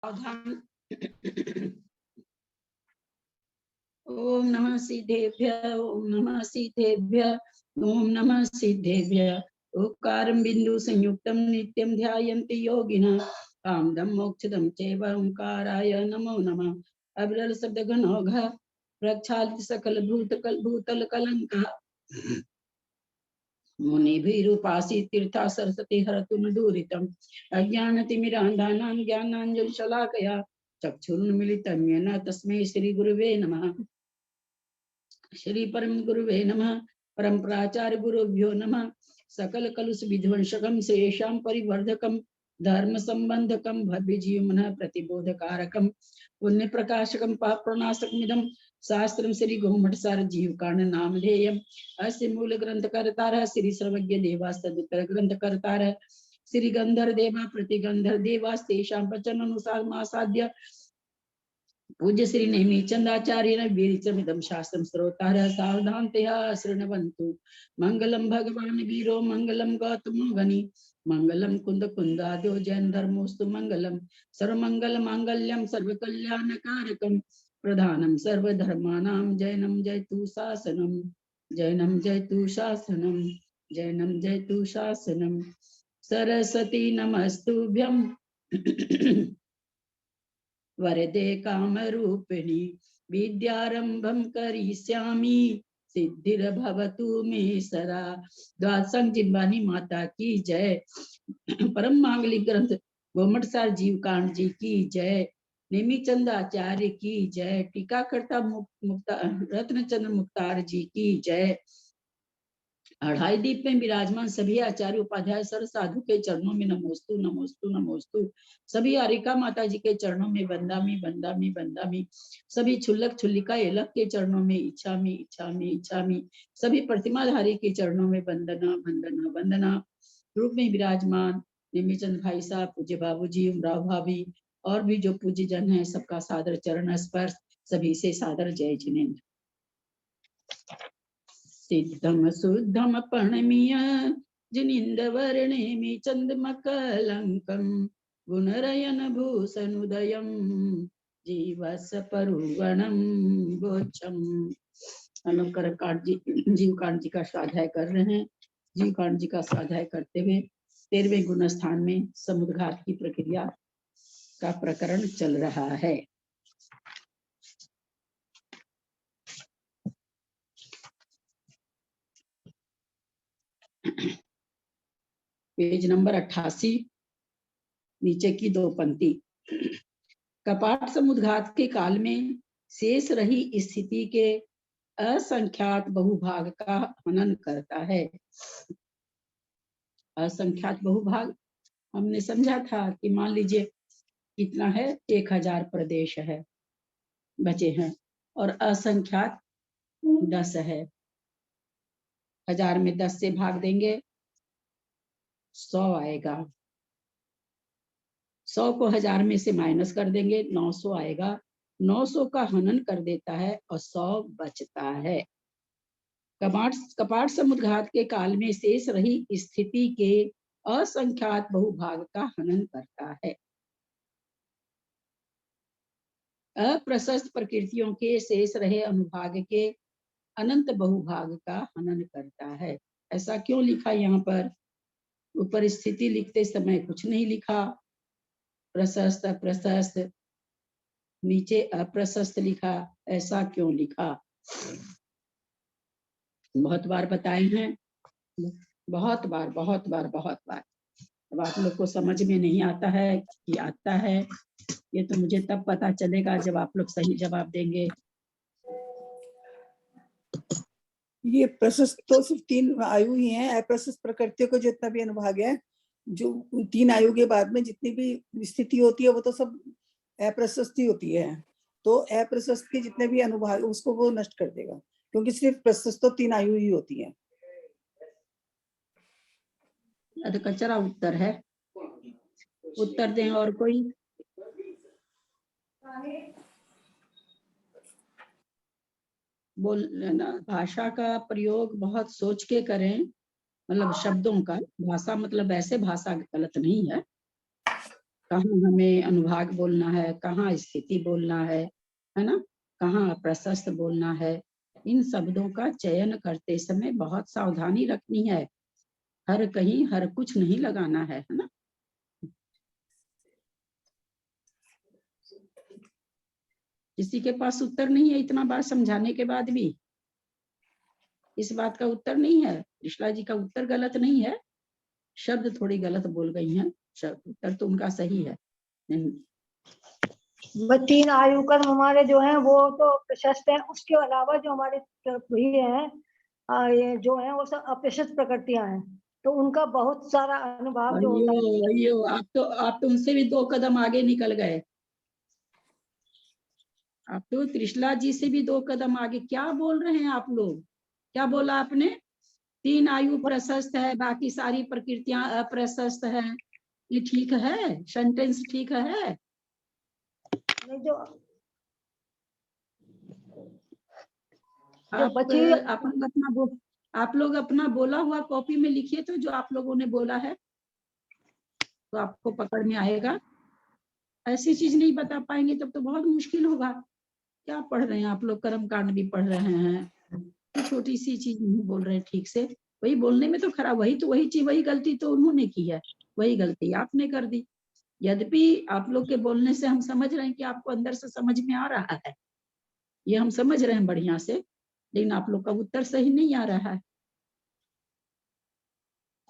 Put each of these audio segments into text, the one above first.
सावधान। ओम नमः सिद्धेभ्य, ओम नमः सिद्धेभ्य, ओम नमः सिद्धेभ्य। ओंकारं बिंदु संयुक्तं नित्यं ध्यायन्ति योगिनः कामदं मोक्षदं चैव ओंकाराय नमो नमः। अविरल शब्द घनौघ प्रक्षालित सकल भूतल कलंकः मुनिभिरूपासी तीर्था सरस्वती हरतु न दूरितम् अज्ञानतिमिरान्धानां ज्ञानाञ्जलिशलाकया चक्षुरुन्मीलितं येन तस्मै श्री गुरुवे नमः। श्री परम गुरुवे नमः। परम प्राचार्य गुरुभ्यो नमः। सकल कलुष विध्वंसकं श्रेषां परिवर्धकं धर्म संबंधकं भव्य जीवन प्रतिबोधकारकं पुण्य प्रकाशकं पाप प्रणाशकमिदं शास्त्रं श्री गोमठ सार जीव कारण नामधेयम् अस्य मूल ग्रंथकर्तारः श्री सर्वज्ञ देवास्तदुत्तर ग्रंथकर्तारः श्री गंधर देवा प्रतिगंधर देवास्तेषां वचन अनुसार मासाद्य पूज्य श्री नेमी चंदाचार्य वीरचमिदं शास्त्रं श्रोतारः सावधानतया शृण्वन्तु। मंगलम भगवान वीरो मंगलम गौतमो गनि मंगलम कुंद कुंदाद्यो जैन धर्मोस्तु मंगलम सर्वमंगल मांगल्यम सर्वकल्याणकारकम प्रधानम सर्वधर्मानां जैनम जयतु शासनम जैनम जयतु शासनम जैनम जयतु शासनम। सरस्वती नमस्तुभ्यं वरदे कामरूपिणी विद्यारंभं करिष्यामि सिद्धिर्भवतु मे सदा। द्वादशं जिम्बानी माता की जय। परम मांगलिक ग्रंथ गोमठ सार जीव कांड जी की जय। नेमीचंद आचार्य की जय। टीकाकर्ता रत्नचंद्र मुक्तार जी की जय। अढ़ाई दीप में विराजमान सभी आचार्य उपाध्याय सर साधु के चरणों में नमोस्तु नमोस्तु नमोस्तु। सभी आरिका माता जी के चरणों में बंदामी बंदामी बंदामी। सभी छुल्लक छुल्लिका एलक के चरणों में इच्छामी इच्छामी इच्छामी। सभी प्रतिमाधारी के चरणों में वंदना वंदना वंदना। रूप में विराजमान नेमीचंद भाई साहब, पूज्य बाबूजी, उमराव भाभी और भी जो पूज्य जन है, सबका सादर चरण स्पर्श। सभी से सादर जय जिनेन्द्र। सिद्धम शुद्धम प्रणमीय जिनिंदवर्णेमि चंद्रमकलंकं गुणरयन भूषणुदयं जीवस परुवणं गोचम। अनुकर कांड जी जीव कांड जी का स्वाध्याय कर रहे हैं। जीव कांड जी का स्वाध्याय करते हुए 13वें गुण स्थान में समुद्घात की प्रक्रिया का प्रकरण चल रहा है। पेज नंबर 88, नीचे की 2 पंक्ति। कपाट समुद्घात के काल में शेष रही स्थिति के असंख्यात बहुभाग का हनन करता है। असंख्यात बहुभाग हमने समझा था कि मान लीजिए कितना है, 1000 प्रदेश है बचे हैं और असंख्यात 10 है। 1000 में 10 से भाग देंगे 100 आएगा। 100 को 1000 में से माइनस कर देंगे 900 आएगा। 900 का हनन कर देता है और 100 बचता है। कपाट समुद्घात के काल में शेष रही स्थिति के असंख्यात बहुभाग का हनन करता है। अप्रशस्त प्रकृतियों के शेष रहे अनुभाग के अनंत बहुभाग का हनन करता है। ऐसा क्यों लिखा यहाँ पर? ऊपर स्थिति लिखते समय कुछ नहीं लिखा, प्रशस्त अप्रशस्त, नीचे अप्रशस्त लिखा। ऐसा क्यों लिखा? बहुत बार बताए हैं, बहुत बार बहुत बार बहुत बार। अब आप लोग को समझ में नहीं आता है कि आता है, ये तो मुझे तब पता चलेगा जब आप लोग सही जवाब देंगे। ये प्रशस्त तो सिर्फ 3 आयु ही हैं। अप्रशस्त प्रकृतियों को जितना भी अनुभाग है, जो 3 आयु के बाद में जितनी भी स्थिति होती है वो तो सब अप्रशस्त ही होती है। तो अप्रशस्त के जितने भी अनुभाग उसको वो नष्ट कर देगा, क्योंकि सिर्फ प्रशस्त तो 3 आयु ही होती है। कचरा उत्तर है, उत्तर दें और कोई। बोल ना, भाषा का प्रयोग बहुत सोच के करें, मतलब शब्दों का। भाषा मतलब ऐसे भाषा गलत नहीं है, कहाँ हमें अनुभाग बोलना है, कहाँ स्थिति बोलना है ना, कहाँ प्रशस्त बोलना है। इन शब्दों का चयन करते समय बहुत सावधानी रखनी है, हर कहीं हर कुछ नहीं लगाना है ना। किसी के पास उत्तर नहीं है इतना बार समझाने के बाद भी? इस बात का उत्तर नहीं है? कृष्णा जी का उत्तर गलत नहीं है, शब्द थोड़ी गलत बोल गई हैं, उत्तर तो उनका सही है। नहीं, 3 आयु कर्म हमारे जो हैं वो तो प्रशस्त हैं, उसके अलावा जो हमारे ये हैं ये जो हैं वो सब अप्रशस्त प्रकृतियां हैं, तो उनका बहुत सारा अनुभव जो होता है। अयो, आप तो उनसे भी 2 कदम आगे निकल गए। आप तो त्रिशला जी से भी 2 कदम आगे। क्या बोल रहे हैं आप लोग? क्या बोला आपने? 3 आयु प्रशस्त है, बाकी सारी प्रकृतियां अप्रशस्त है। ये ठीक है? सेंटेंस ठीक है? नहीं, जो आप बची आप लोग अपना बोला हुआ कॉपी में लिखिए, तो जो आप लोगों ने बोला है तो आपको पकड़ में आएगा। ऐसी चीज नहीं बता पाएंगे तब तो बहुत मुश्किल होगा। क्या पढ़ रहे हैं आप लोग? कर्म कांड भी पढ़ रहे हैं, तो छोटी सी चीज नहीं बोल रहे ठीक से। वही बोलने में तो खराब, वही चीज, वही गलती तो उन्होंने की है, वही गलती आपने कर दी। यद्यपि आप लोग के बोलने से हम समझ रहे हैं कि आपको अंदर से समझ में आ रहा है, ये हम समझ रहे हैं बढ़िया से, लेकिन आप लोग का उत्तर सही नहीं आ रहा है।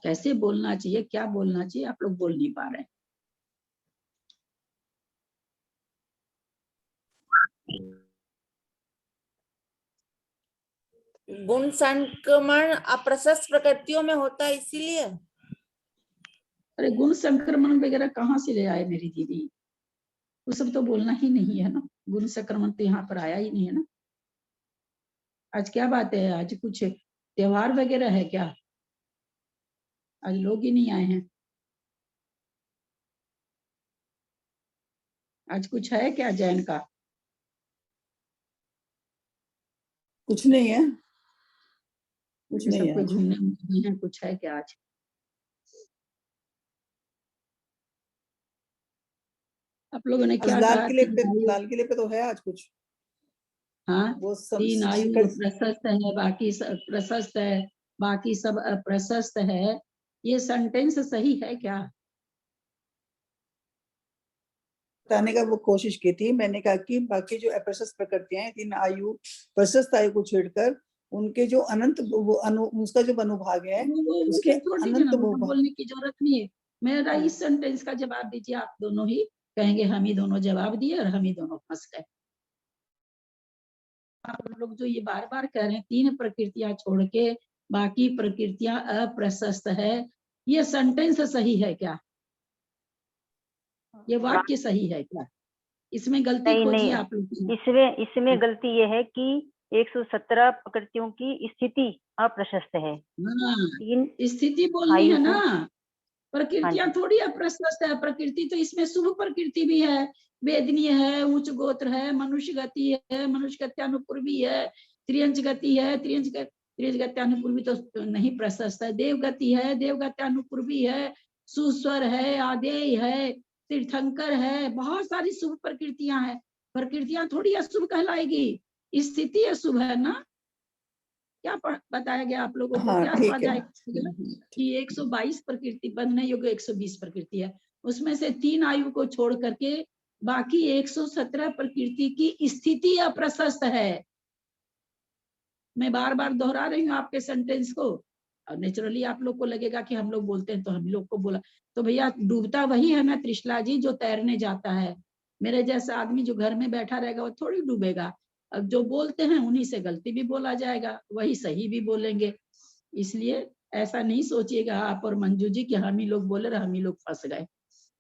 कैसे बोलना चाहिए, क्या बोलना चाहिए, आप लोग बोल नहीं पा रहे हैं। गुण संक्रमण अप्रशस्त प्रकृतियों में होता है, इसीलिए। अरे गुण संक्रमण वगैरह कहाँ से ले आए मेरी दीदी? वो सब तो बोलना ही नहीं है ना। गुण संक्रमण तो यहाँ पर आया ही नहीं है ना। आज क्या बात है? आज कुछ त्योहार वगैरह है क्या? आज लोग ही नहीं आए हैं। आज कुछ है क्या जैन का? कुछ नहीं है, कुछ नहीं सब है कोई आज। घूमने गए हैं, कुछ है क्या आज? आप लोगों ने आज क्या कहा? लाल किले पे तो है आज कुछ। हाँ, वो सब 3 आयु शिखर प्रशस्त है, बाकी सब प्रशस्त है, बाकी सब अप्रशस्त है। ये सेंटेंस सही है क्या? बताने का वो कोशिश की थी। मैंने कहा कि बाकी जो अप्रशस्त प्रकृतियां हैं, 3 आयु प्रशस्त आयु को छेड़कर उनके जो अनंत उसका जो अनुभाग है, वो उसके फिर छोड़ दीजिए ना, अनंत वो तो बोलने की जरूरत नहीं है। मेरा इस सेंटेंस का जवाब दीजिए। आप दोनों ही कहेंगे हम ही दोनों जवाब दिए और हम ही दोनों फंस गए। आप लोग जो ये बार बार कह रहे हैं 3 प्रकृतियां छोड़ के बाकी प्रकृतियां अप्रशस्त है, ये सेंटेंस सही है क्या? ये वाक्य सही है क्या? इसमें गलती नहीं खोजिए नहीं, आप लोग। इसमें गलती ये है कि 117 प्रकृतियों की स्थिति अप्रशस्त है। हाँ, 3 स्थिति बोलनी आयु है ना। को, हाँ प्रकृतियां जी, थोड़ी अप्रशस्त है। प्रकृति तो इसमें शुभ प्रकृति भी है, वेदनीय है, उच्च गोत्र है, मनुष्य गति है, मनुष्य गत्यानुपूर्वी है, त्रियंच गति है, त्रियंच गत्यानुपूर्वी तो नहीं प्रशस्त है, देव गति है, देव गत्यानुपूर्वी है, सुस्वर है, आदेय है, तीर्थंकर है, बहुत सारी शुभ प्रकृतियां हैं। प्रकृतियां थोड़ी अशुभ कहलाएगी, स्थिति अशुभ है ना। क्या बताया गया आप लोगों को? हाँ क्या ठीक है। बताया कि 122 प्रकृति बनने योग्य 120 प्रकृति है, उसमें से 3 आयु को छोड़ करके बाकी 117 प्रकृति की स्थिति अप्रशस्त है। मैं बार बार दोहरा रही हूँ आपके सेंटेंस को। और नेचुरली आप लोग को लगेगा कि हम लोग बोलते हैं तो हम लोग को बोला, तो भैया डूबता वही है ना त्रिशला जी जो तैरने जाता है। मेरे जैसा आदमी जो घर में बैठा रहेगा वो थोड़ी डूबेगा। अब जो बोलते हैं उन्हीं से गलती भी बोला जाएगा, वही सही भी बोलेंगे। इसलिए ऐसा नहीं सोचिएगा आप और मंजू जी कि हम ही लोग बोले रहे हम ही लोग फंस गए,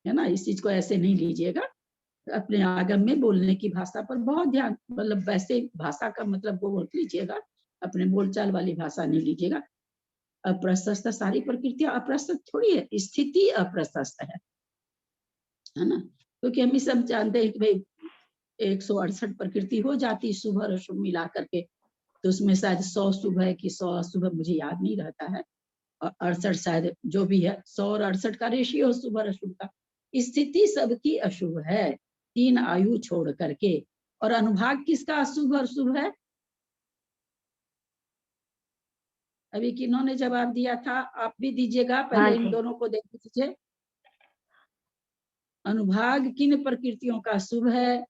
है ना। इस चीज को ऐसे नहीं लीजिएगा। अपने आगम में बोलने की भाषा पर बहुत ध्यान, मतलब वैसे भाषा का मतलब वो मत लीजिएगा, अपने बोलचाल वाली भाषा नहीं लीजिएगा। अप्रशस्त सारी प्रकृतियां अप्रशस्त थोड़ी है, स्थिति अप्रशस्त है ना। क्योंकि हम ही सब जानते हैं कि भाई 168 प्रकृति हो जाती शुभ और अशुभ मिला करके, तो उसमें शायद 100 शुभ है कि 100 अशुभ है, मुझे याद नहीं रहता है। और 68 शायद जो भी है, 100 और 68 का रेशियो शुभ और अशुभ का, स्थिति सबकी अशुभ है 3 आयु छोड़ करके, और अनुभाग किसका अशुभ और शुभ है? अभी किन्होंने जवाब दिया था? आप भी दीजिएगा, हाँ पहले इन जी। दोनों को देख लीजिए। अनुभाग किन प्रकृतियों का शुभ है,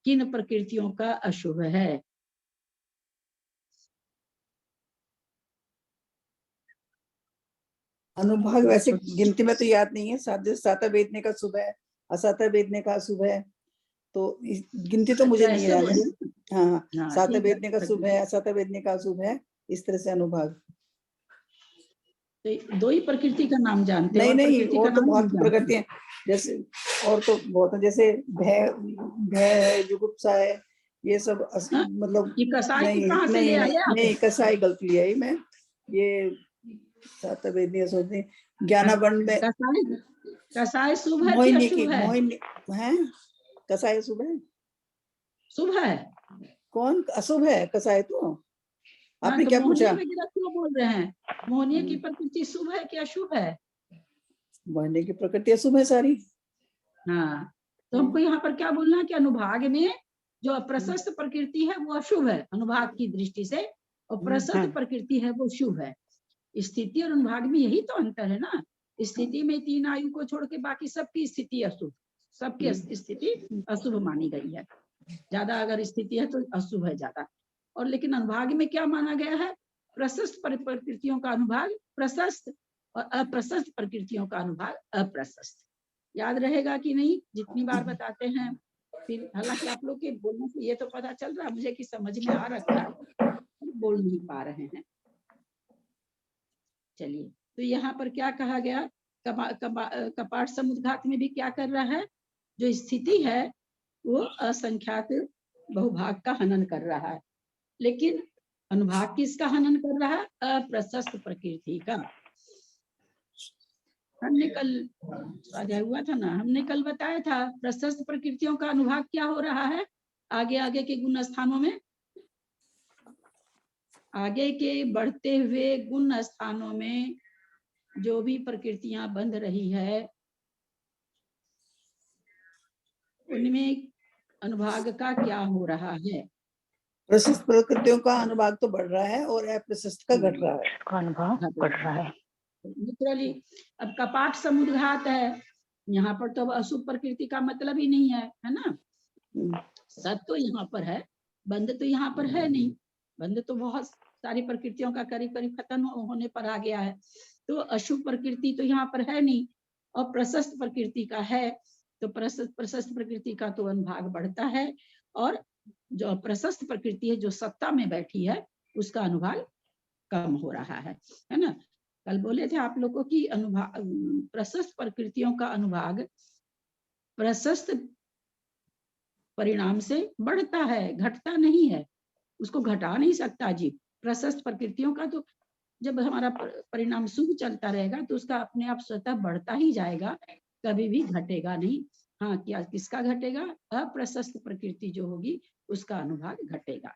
किन प्रकृतियों का अशुभ है? अनुभाग वैसे गिनती में तो याद नहीं है, साता बेचने का शुभ है, असाता बेचने का शुभ है, तो गिनती तो मुझे अच्छा, नहीं ऐसे याद है। बोलिए। हाँ, हाँ, साता ठीक है। बेचने का शुभ है, असाता बेचने का शुभ है, इस तरह से अनुभाग। तो 2 ही प्रकृति का नाम जानते हैं, नहीं और नहीं, प्रकृति और का तो नाम बहुत नहीं जानते। प्रकृति है, जैसे और तो बहुत है, जैसे भय भय है, जुगुप्सा है, ये सब हाँ? मतलब ये कसाई नहीं कहाँ से नहीं ले नहीं आए आप? नहीं, कसाई गलती लिया ही मैं, ये साता बेचने सोचते ज्ञानाबंध में कसाई शुभ है कि मोहिनी की अशुभ है? मोहिनी है, कसाई शुभ है? शुभ है। कौन अशुभ है? कसाई तो हाँ, आपने तो क्या मोहनी पूछा? वगैरह क्यों बोल रहे हैं? मोहनी की प्रकृति शुभ है कि अशुभ है? मोहिनी की प्रकृति अशुभ है सारी। हाँ, तो हमको यहाँ पर क्या बोलना है कि अनुभाग में जो अप्रशस्त प्रकृति है वो अशुभ है अनुभाग की दृष्टि से, और प्रशस्त प्रकृति है वो शुभ है। स्थिति और अनुभाग में यही तो अंतर है ना। स्थिति में 3 आयु को छोड़ के बाकी सबकी स्थिति अशुभ, सबकी स्थिति अशुभ मानी गई है। ज्यादा अगर स्थिति है तो अशुभ है ज्यादा। और लेकिन अनुभाग में क्या माना गया है? प्रशस्त प्रकृतियों का अनुभाग प्रशस्त, और अप्रशस्त प्रकृतियों का अनुभाग अप्रशस्त। याद रहेगा कि नहीं? जितनी बार बताते हैं, फिर हालांकि आप लोग के बोलने से ये तो पता चल रहा है मुझे कि समझ में आ रखा है, बोल नहीं पा रहे हैं। चलिए, तो यहाँ पर क्या कहा गया? कपाट समुद्घात में भी क्या कर रहा है? जो स्थिति है वो असंख्यात बहुभाग का हनन कर रहा है, लेकिन अनुभाग किसका हनन कर रहा है? अप्रशस्त प्रकृति का। हमने कल स्वाध्याय हुआ था ना, हमने कल बताया था प्रशस्त प्रकृतियों का अनुभाग क्या हो रहा है आगे आगे के गुण स्थानों में। आगे के बढ़ते हुए गुण स्थानों में जो भी प्रकृतियां बंध रही है उनमें अनुभाग का क्या हो रहा है? प्रशस्त प्रकृतियों का अनुभाग तो बढ़ रहा है और अप्रशस्त का घट रहा है। अनुभाग बढ़ रहा है। लिटरली अब कपाट समुद्घात है, यहाँ पर तो अब अशुभ प्रकृति का मतलब ही नहीं है ना। सत तो यहाँ पर है, बंध तो यहाँ पर है नहीं। बंध तो बहुत सारी प्रकृतियों का करीब करीब खत्म होने पर आ गया है, तो अशुभ प्रकृति तो यहाँ पर है नहीं, और प्रशस्त प्रकृति का है, तो प्रशस्त प्रकृति का तो अनुभाग बढ़ता है, और जो प्रशस्त प्रकृति है जो सत्ता में बैठी है उसका अनुभाग कम हो रहा है ना। कल बोले थे आप लोगों की अनुभाग प्रशस्त प्रकृतियों का अनुभाग प्रशस्त परिणाम से बढ़ता है, घटता नहीं है, उसको घटा नहीं सकता जीव। प्रशस्त प्रकृतियों का तो जब हमारा परिणाम शुभ चलता रहेगा तो उसका अपने आप स्वतः बढ़ता ही जाएगा, कभी भी घटेगा नहीं। हाँ, क्या किसका घटेगा? अप्रशस्त प्रकृति जो होगी उसका अनुभाग घटेगा।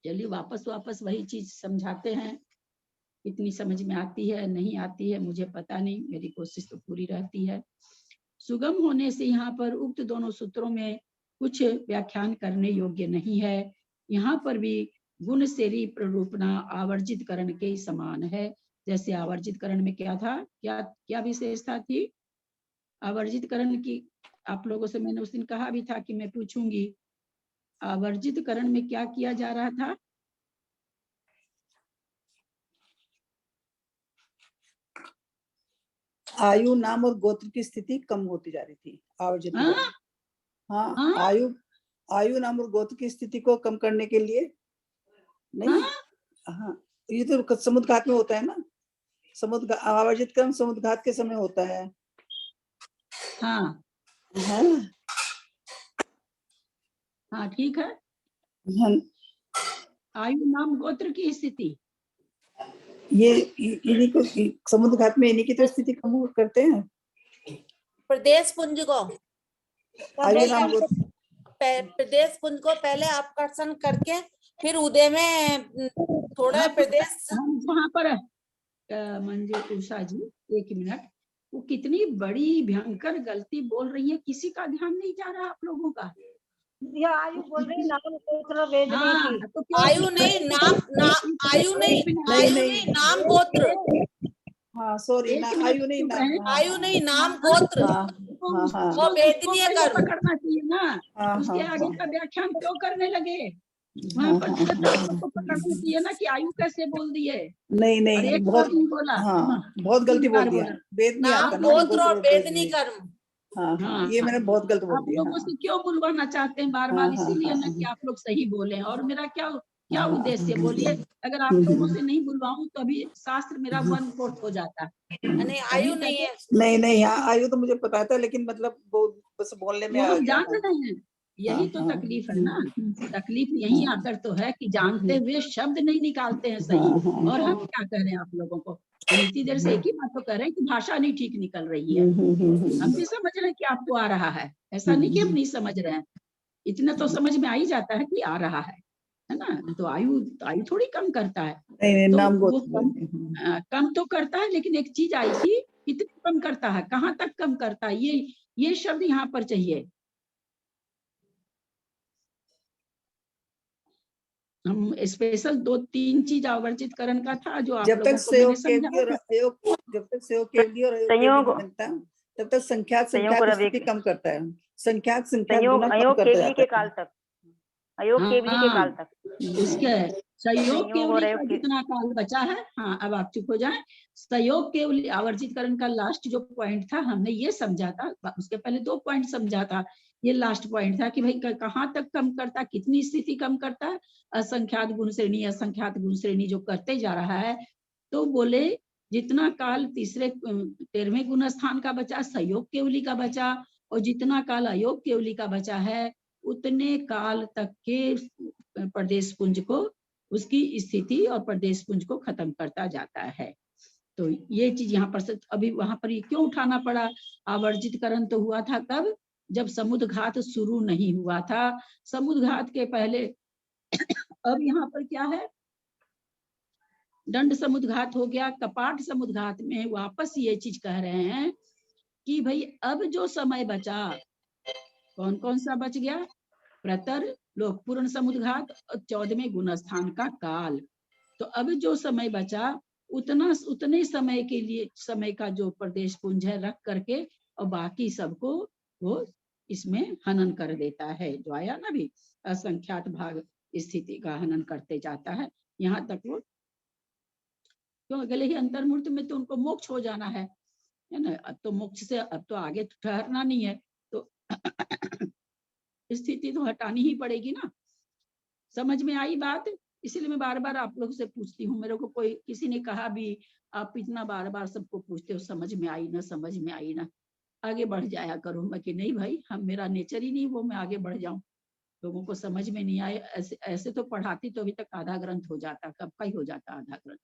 चलिए वापस वही चीज समझाते हैं। कितनी समझ में आती है नहीं आती है मुझे पता नहीं, मेरी कोशिश तो पूरी रहती है। सुगम होने से यहाँ पर उक्त दोनों सूत्रों में कुछ व्याख्यान करने योग्य नहीं है। यहाँ पर भी गुण सेरी प्ररूपणा आवर्जित करण के समान है। जैसे आवर्जित करण में क्या था, क्या विशेषता थी आवर्जित करण की? आप लोगों से मैंने उस दिन कहा भी था कि मैं पूछूंगी, आवर्जित करण में क्या किया जा रहा था? आयु, नाम और गोत्र की स्थिति कम होती जा रही थी आवर्जित करण। हाँ, आयु नाम और गोत्र की स्थिति को कम करने के लिए नहीं। हाँ, ये तो समुद्घात में होता है ना, आवर्जित क्रम समुद्घात के समय होता है। हाँ हाँ, ठीक है। आयु नाम गोत्र की स्थिति, ये इन्हीं को समुद्घात में इन्हीं की तो स्थिति कम करते हैं। प्रदेश पुंज को आयु नाम गोत्र, प्रदेश पुंज को पहले आकर्षण करके फिर उदय में थोड़ा प्रदेश वहां पर मंजू उषा जी एक मिनट, वो कितनी बड़ी भयंकर गलती बोल रही है, किसी का ध्यान नहीं जा रहा आप लोगों का। यह आयु बोल रही नाम गोत्र वेदनी हाँ की। तो क्यों आयु नहीं नाम आयु नहीं नहीं, आयु नहीं। नहीं नाम गोत्र, हाँ सॉरी, एक ना मिनट आयु नहीं चुप नाम। रहे। हाँ, आयु हाँ, नहीं नाम गोत्र, हाँ, तो हाँ, हाँ, वो उसको वेदनीय पहले कर्म। पकड़ना चाहिए ना, हाँ, उसके हाँ, आगे हाँ, का व्याख्यान क्यों करने लगे। वहां हाँ, पर हाँ, तुरंत आप हाँ, लोग को पकड़ना चाहिए ना कि आयु कैसे बोल दिए। नहीं, और नहीं, एक बहुत, बार नहीं बोला, हाँ, बहुत तीन गलती बोल बार दिया। बोला। वेद नहीं नाम आता, नाम गोत्र गोत्र और और वेद वेदनी नहीं। कर्म। हाँ, हाँ, हाँ ये मैंने बहुत गलत बोल आप दिया। लोगों हाँ, से क्यों बुलवाना चाहते हैं बार हाँ, बार, हाँ, इसीलिए हाँ, ना कि आप लोग सही बोले। और मेरा क्या क्या हाँ, उद्देश्य हाँ, बोलिए, अगर आप लोगों से नहीं बुलवाऊं तो अभी शास्त्र मेरा 1/4 हो जाता। नहीं अभी आयु तक नहीं है। नहीं, नहीं, हाँ, आयु तो मुझे पता था, लेकिन मतलब वो बस बोलने में वो आ हम गया। जान हाँ, रहे हैं, हाँ, यही तो हाँ, तकलीफ है ना। तकलीफ यही हाँ, आकर तो है कि जानते हुए शब्द नहीं निकालते हैं सही। हाँ, हाँ, और हम क्या कह रहे हैं आप लोगों को, हम इतनी देर से एक ही बात तो कह रहे हैं कि भाषा नहीं ठीक निकल रही है। हम भी समझ रहे हैं कि आपको आ रहा है, ऐसा नहीं कि हम नहीं समझ रहे हैं, इतना तो समझ में आ ही जाता है कि आ रहा है ना। तो आयु थोड़ी कम करता है। नहीं, नहीं, तो नाम वो गोत्र कम वेद नहीं। कम तो करता है, लेकिन एक चीज आई थी, कितनी कम करता है, कहाँ तक कम करता है, ये शब्द यहाँ पर चाहिए। हम स्पेशल 2-3 चीज आवर्जित करण का था जो आप जब तक लोगों को मैंने सहयोग केवली समझाया और था। अयोग, जब तक सहयोग केवली और अयोग केवली संयोग नहीं बनता, तब तक संख्यात संयोग और स्थिति कम करता है। संख्यात संयोग गुना कम अयोग करता केवली जाता के काल तक, अयोग केवली के हाँ काल तक। इसके सहयोग संयोग और केवली का अयोग के जितना काल बचा है, हाँ अब आप चुप हो जाएं। सहयोग केवली आवर्जित करण का लास्ट जो पॉइंट था, हमने ये समझा था, उसके पहले 2 पॉइंट समझा था। ये लास्ट पॉइंट था कि भाई कहाँ तक कम करता, कितनी स्थिति कम करता है। असंख्यात गुण श्रेणी, असंख्यात गुण श्रेणी जो करते जा रहा है, तो बोले जितना काल 13वें गुण स्थान का बचा, सहयोग केवली का बचा, और जितना काल अयोग केवली का बचा है, उतने काल तक के प्रदेश पुंज को, उसकी स्थिति और प्रदेश पुंज को खत्म करता जाता है। तो ये चीज यहाँ पर अभी वहां पर ये क्यों उठाना पड़ा। आवर्जित करण तो हुआ था कब, जब समुद्र घात शुरू नहीं हुआ था, समुद्र घात के पहले। अब यहाँ पर क्या है, दंड समुद्र घात हो गया, कपाट समुद्र घात में वापस ये चीज कह रहे हैं कि भाई अब जो समय बचा, कौन कौन सा बच गया, प्रतर, लोकपूर्ण समुद्र घात और 14वें गुण स्थान का काल। तो अब जो समय बचा, उतने समय के लिए, समय का जो प्रदेश पुंज है रख करके, और बाकी सबको वो इसमें हनन कर देता है। जो आया ना भी, असंख्यात भाग स्थिति का हनन करते जाता है, यहाँ तक वो, क्यों अगले ही अंतर्मूर्त में तो उनको मोक्ष हो जाना है ना। अब तो मोक्ष से अब तो आगे ठहरना नहीं है, तो स्थिति तो हटानी ही पड़ेगी ना। समझ में आई बात, इसलिए मैं बार बार आप लोग से पूछती हूँ। मेरे को कोई किसी ने कहा भी, आप इतना बार बार सबको पूछते हो, समझ में आई ना, समझ में आई ना, आगे बढ़ जाया करो। मैं कि नहीं भाई, हम, मेरा नेचर ही नहीं वो मैं आगे बढ़ जाऊं। लोगों को समझ में नहीं आए, ऐसे तो पढ़ाती तो अभी तक आधा ग्रंथ हो जाता, कब का ही हो जाता आधा ग्रंथ।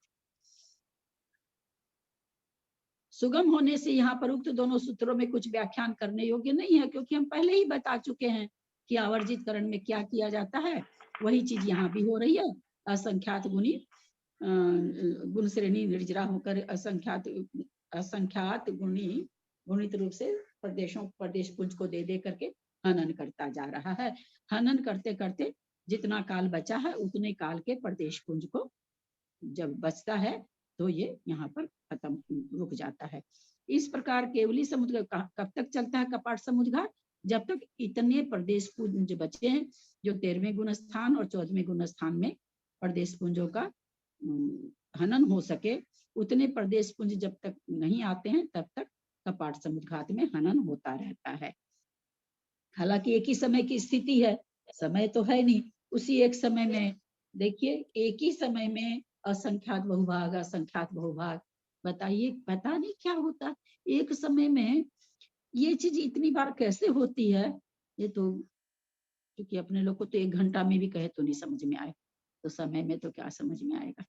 सुगम होने से यहाँ पर उक्त दोनों सूत्रों में कुछ व्याख्यान करने योग्य नहीं है, क्योंकि हम पहले ही बता चुके हैं कि आवर्जित करण में क्या किया जाता है। वही चीज यहाँ भी हो रही है। असंख्यात गुणी गुण श्रेणी निर्जरा होकर असंख्यात गुणी गुणित रूप से प्रदेश पुंज को दे करके हनन करता जा रहा है। हनन करते करते जितना काल बचा है, उतने काल के प्रदेश पुंज को जब बचता है, तो ये यहाँ पर खत्म, रुक जाता है। इस प्रकार केवली समुद्र कब तक चलता है कपाट समुद्र घाट, जब तक इतने प्रदेश पुंज बचे हैं जो 13वें गुण स्थान और 14वें गुण स्थान में प्रदेश पुंजों का हनन हो सके। उतने प्रदेश पुंज जब तक नहीं आते हैं, तब तक कपाट समुद्र घाट में हनन होता रहता है। हालांकि एक ही समय की स्थिति है, समय तो है नहीं। उसी एक समय में देखिए, एक ही समय में असंख्यात बहुभाग, असंख्यात बहुभाग, बताइए पता नहीं क्या होता एक समय में। ये चीज इतनी बार कैसे होती है, ये तो क्योंकि अपने लोग को तो 1 घंटा में भी कहे तो नहीं समझ में आए, तो समय में तो क्या समझ में आएगा।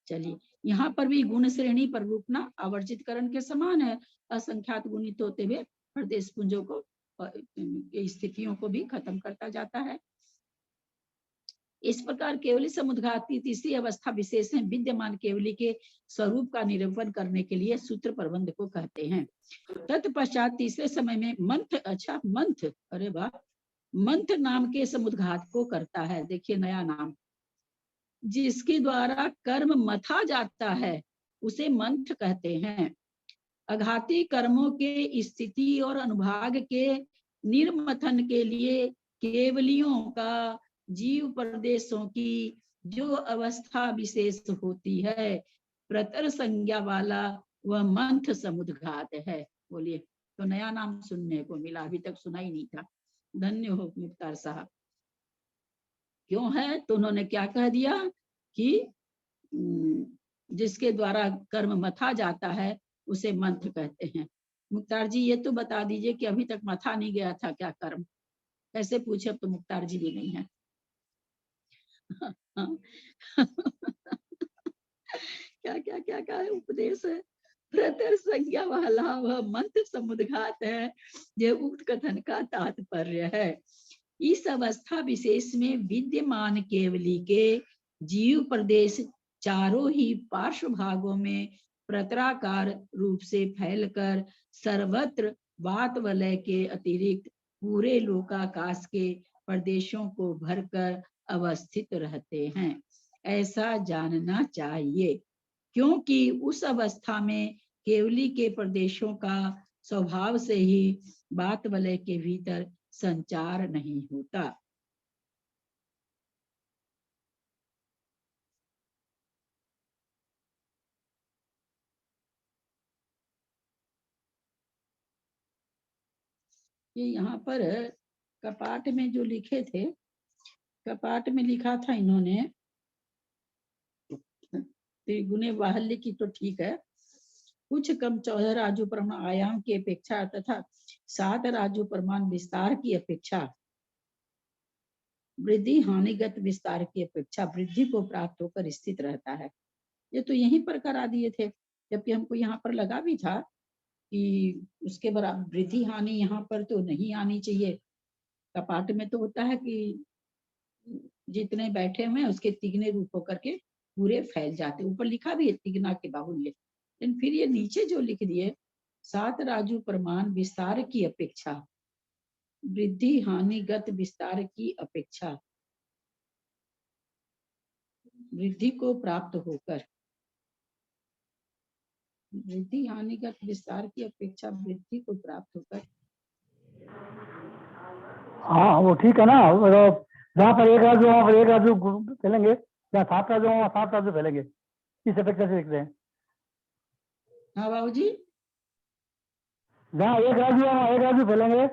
चलिए, यहाँ पर भी गुण श्रेणी पर रूपना आवर्जित करण के समान है। असंख्यात गुणित होते हुए प्रदेश पुंजों को, स्थितियों को भी खत्म करता जाता है। इस प्रकार केवली समुद्घात की तीसरी अवस्था विशेष है विद्यमान केवली के स्वरूप का निरूपण करने के लिए सूत्र प्रबंध को कहते हैं। तत्पश्चात तीसरे समय में मंथ, अरे वाह, मंथ नाम के समुद्घात को करता है। देखिए नया नाम, जिसके द्वारा कर्म मथा जाता है उसे मंथ कहते हैं। अघाती कर्मों के स्थिति और अनुभाग के निर्मथन के लिए केवलियों का जीव प्रदेशों की जो अवस्था विशेष होती है, प्रतर संज्ञा वाला वह मंथ समुद्घात है। बोलिए, तो नया नाम सुनने को मिला, अभी तक सुना ही नहीं था। धन्य हो मुख्तार साहब। क्यों है तो उन्होंने क्या कह दिया कि जिसके द्वारा कर्म मथा जाता है उसे मंथ कहते हैं। मुख्तार जी ये तो बता दीजिए कि अभी तक मथा नहीं गया था क्या कर्म? कैसे पूछे, अब तो मुख्तार जी भी नहीं है। क्या क्या क्या क्या उपदेश है। प्रतर संज्ञा वाला वह मंत्र समुद्घात है, यह उक्त कथन का तात्पर्य है। इस अवस्था विशेष में विद्यमान केवली के जीव प्रदेश चारों ही पार्श्व भागों में प्रतराकार रूप से फैलकर सर्वत्र वात वलय के अतिरिक्त पूरे लोकाकाश के प्रदेशों को भरकर अवस्थित रहते हैं, ऐसा जानना चाहिए। क्योंकि उस अवस्था में केवली के प्रदेशों का स्वभाव से ही वात वलय के भीतर संचार नहीं होता। ये यहाँ पर कपाट में जो लिखे थे, कपाट में लिखा था इन्होंने त्रिगुणे बाहुल्य की तो ठीक है, कुछ कम 14 राजु प्रमाण आयाम की अपेक्षा तथा 7 राजु प्रमाण विस्तार की अपेक्षा वृद्धि हानिगत विस्तार की अपेक्षा वृद्धि को प्राप्त होकर स्थित रहता है। ये तो यहीं पर करा दिए थे, जबकि हमको यहाँ पर लगा भी था कि उसके बराबर वृद्धि हानि यहाँ पर तो नहीं आनी चाहिए। कपाट में तो होता है कि जितने बैठे हुए उसके तिगने रूप होकर के पूरे फैल जाते, ऊपर लिखा भी है तिगना के बाहुल्य, लेकिन फिर ये नीचे जो लिख दिए 7 राजु प्रमाण विस्तार की अपेक्षा वृद्धि हानिगत विस्तार की अपेक्षा वृद्धि को प्राप्त होकर, वृद्धि हानिगत विस्तार की अपेक्षा वृद्धि को प्राप्त होकर। हाँ वो ठीक है ना, जहाँ पर एक राजू वहाँ पर एक राजू फैलेंगे, जहाँ 7 राजू वहाँ 7 राजू फैलेंगे, इस अपेक्षा से लिखते हैं। हाँ बाबू जी, जहाँ एक राजू वहाँ एक राजू फैलेंगे,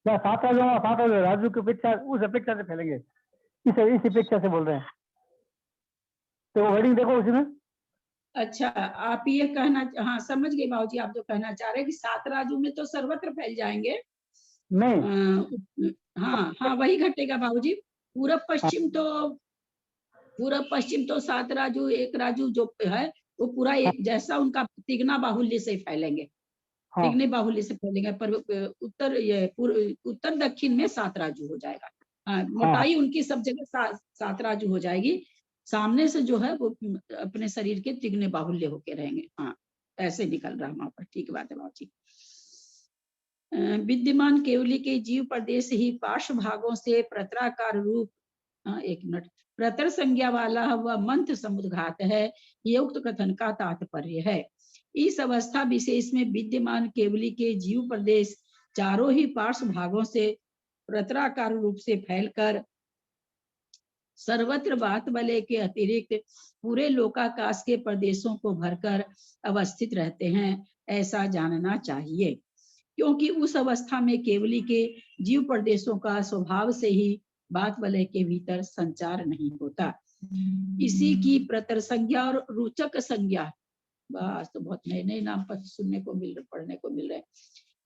जहाँ 7 राजू वहाँ 7 राजू की अपेक्षा उस अपेक्षा से फैलेंगे, इस अपेक्षा से बोल रहे हैं। तो वर्डिंग देखो उसमें। अच्छा, आप ये कहना, हाँ समझ गए बाबू जी, आप जो कहना चाह रहे हैं कि 7 राजू में तो सर्वत्र फैल जाएंगे। नहीं, हाँ हाँ वही घटेगा बाबू जी। पूरब पश्चिम तो 7 राजू, एक राजू जो है वो पूरा एक जैसा उनका तिगना बाहुल्य से फैलेंगे, तिगने बाहुल्य से फैलेंगे, पर उत्तर दक्षिण में 7 राजू हो जाएगा। हाँ, मोटाई उनकी सब जगह 7 राजू हो जाएगी, सामने से जो है वो अपने शरीर के तिगने बाहुल्य होके रहेंगे। हाँ ऐसे निकल रहा वहां पर, ठीक बात है बाबू जी। विद्यमान केवली के जीव प्रदेश ही पार्श्व भागों से प्रतराकार रूप, एक मिनट, प्रतर संज्ञा वाला वह मंत्र समुद्घात है, ये उक्त कथन का तात्पर्य है। इस अवस्था विशेष में विद्यमान केवली के जीव प्रदेश चारों ही पार्श्व भागों से प्रतराकार रूप से फैलकर सर्वत्र वात वलय के अतिरिक्त पूरे लोकाकाश के प्रदेशों को भरकर अवस्थित रहते हैं, ऐसा जानना चाहिए। क्योंकि उस अवस्था में केवली के जीव प्रदेशों का स्वभाव से ही वात वलय के भीतर संचार नहीं होता। इसी की प्रतर संज्ञा और रुचक संज्ञा, बस तो बहुत नए नए नाम पर सुनने को पढ़ने को मिल रहे हैं।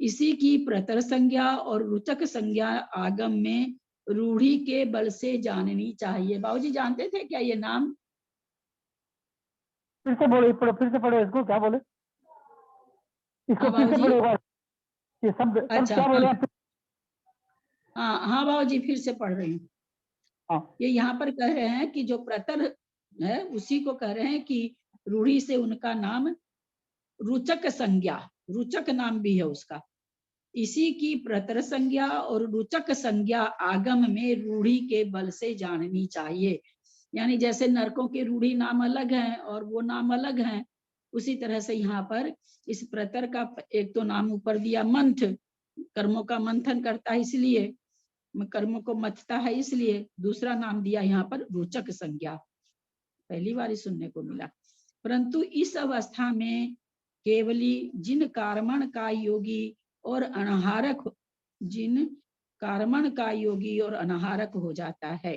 इसी की प्रतर संज्ञा और रुचक संज्ञा आगम में रूढ़ी के बल से जाननी चाहिए। बाबूजी जानते थे क्या ये नाम? फिर से बोलो, फिर से पढ़ो इसको, क्या बोले इसको, फिर से पढ़ो ये शब्द। अच्छा, क्या बोले? हाँ हाँ बाबूजी फिर से पढ़ रही हूँ। हाँ ये यहाँ पर कह रहे हैं कि जो प्रतर है उसी को कह रहे हैं कि रूढ़ी से उनका नाम रुचक संज्ञा, रुचक नाम भी है उसका, इसी की प्रतर संज्ञा और रुचक संज्ञा आगम में रूढ़ी के बल से जाननी चाहिए। यानी जैसे नरकों के रूढ़ी नाम अलग हैं और वो नाम अलग हैं, उसी तरह से यहाँ पर इस प्रतर का एक तो नाम ऊपर दिया मंथ, कर्मों का मंथन करता है इसलिए, कर्मों को मथता है इसलिए, दूसरा नाम दिया यहाँ पर रुचक संज्ञा, पहली बार ही सुनने को मिला। परंतु इस अवस्था में केवली जिन कर्मण का योगी और अनाहारक, जिन कर्मण का योगी और अनाहारक हो जाता है,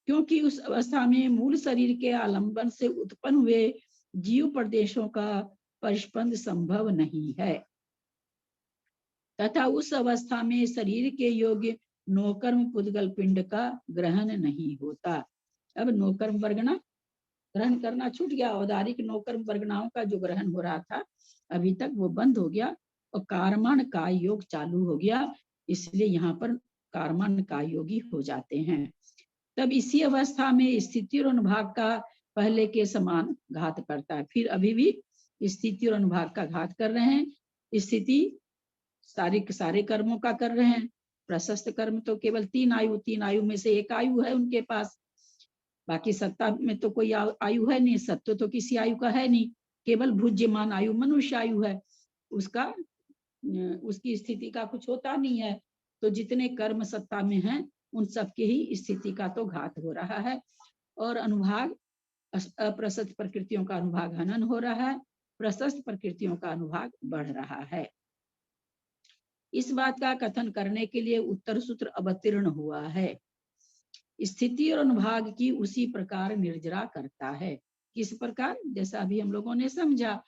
क्योंकि उस अवस्था में मूल शरीर के आलंबन से उत्पन्न हुए जीव प्रदेशों का परिस्पंद संभव नहीं है, तथा उस अवस्था में शरीर के योग्य नौकर्म पुद्गल पिंड का ग्रहण नहीं होता। अब नौकर्म वर्गना ग्रहण करना छूट गया, औदारिक नौकर्म वर्गनाओं का जो ग्रहण हो रहा था अभी तक वो बंद हो गया और कर्मण का योग चालू हो गया, इसलिए यहाँ पर कर्मण का योगी हो जाते हैं। तब इसी अवस्था में स्थिति और अनुभाग का पहले के समान घात करता है। फिर अभी भी स्थिति और अनुभाग का घात कर रहे हैं। स्थिति सारे कर्मों का कर रहे हैं, प्रशस्त कर्म तो केवल 3 आयु में से 1 आयु है उनके पास, बाकी सत्ता में तो कोई आयु है नहीं, सत्व तो किसी आयु का है नहीं, केवल भुज्यमान आयु मनुष्य आयु है, उसका उसकी स्थिति का कुछ होता नहीं है। तो जितने कर्म सत्ता में हैं उन सबके ही स्थिति का तो घात हो रहा है, और अनुभाग अप्रशस्त प्रकृतियों का अनुभाग हनन हो रहा है, प्रशस्त प्रकृतियों का अनुभाग बढ़ रहा है। इस बात का कथन करने के लिए उत्तर सूत्र अवतीर्ण हुआ है। स्थिति और अनुभाग की उसी प्रकार निर्जरा करता है। किस प्रकार? जैसा अभी हम लोगों ने समझा,